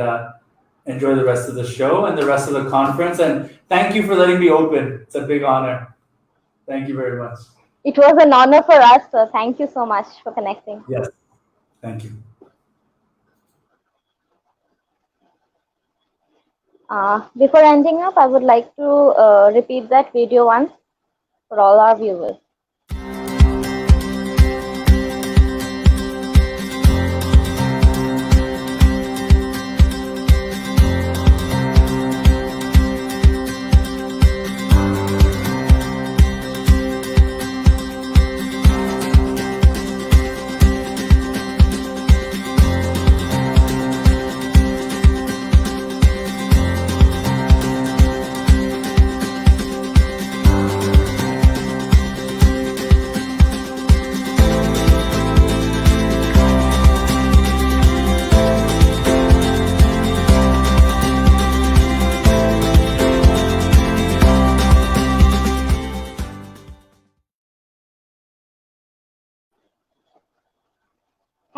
enjoy the rest of the show and the rest of the conference. And thank you for letting me open. It's a big honor. Thank you very much. It was an honor for us, sir. Thank you so much for connecting. Yes, thank you. Before ending up, I would like to repeat that video once for all our viewers.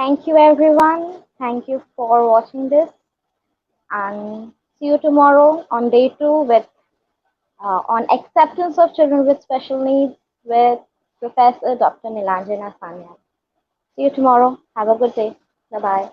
Thank you, everyone. Thank you for watching this, and see you tomorrow on day 2 with on acceptance of children with special needs with Professor Dr. Nilanjana Sanyal. See you tomorrow. Have a good day. Bye bye.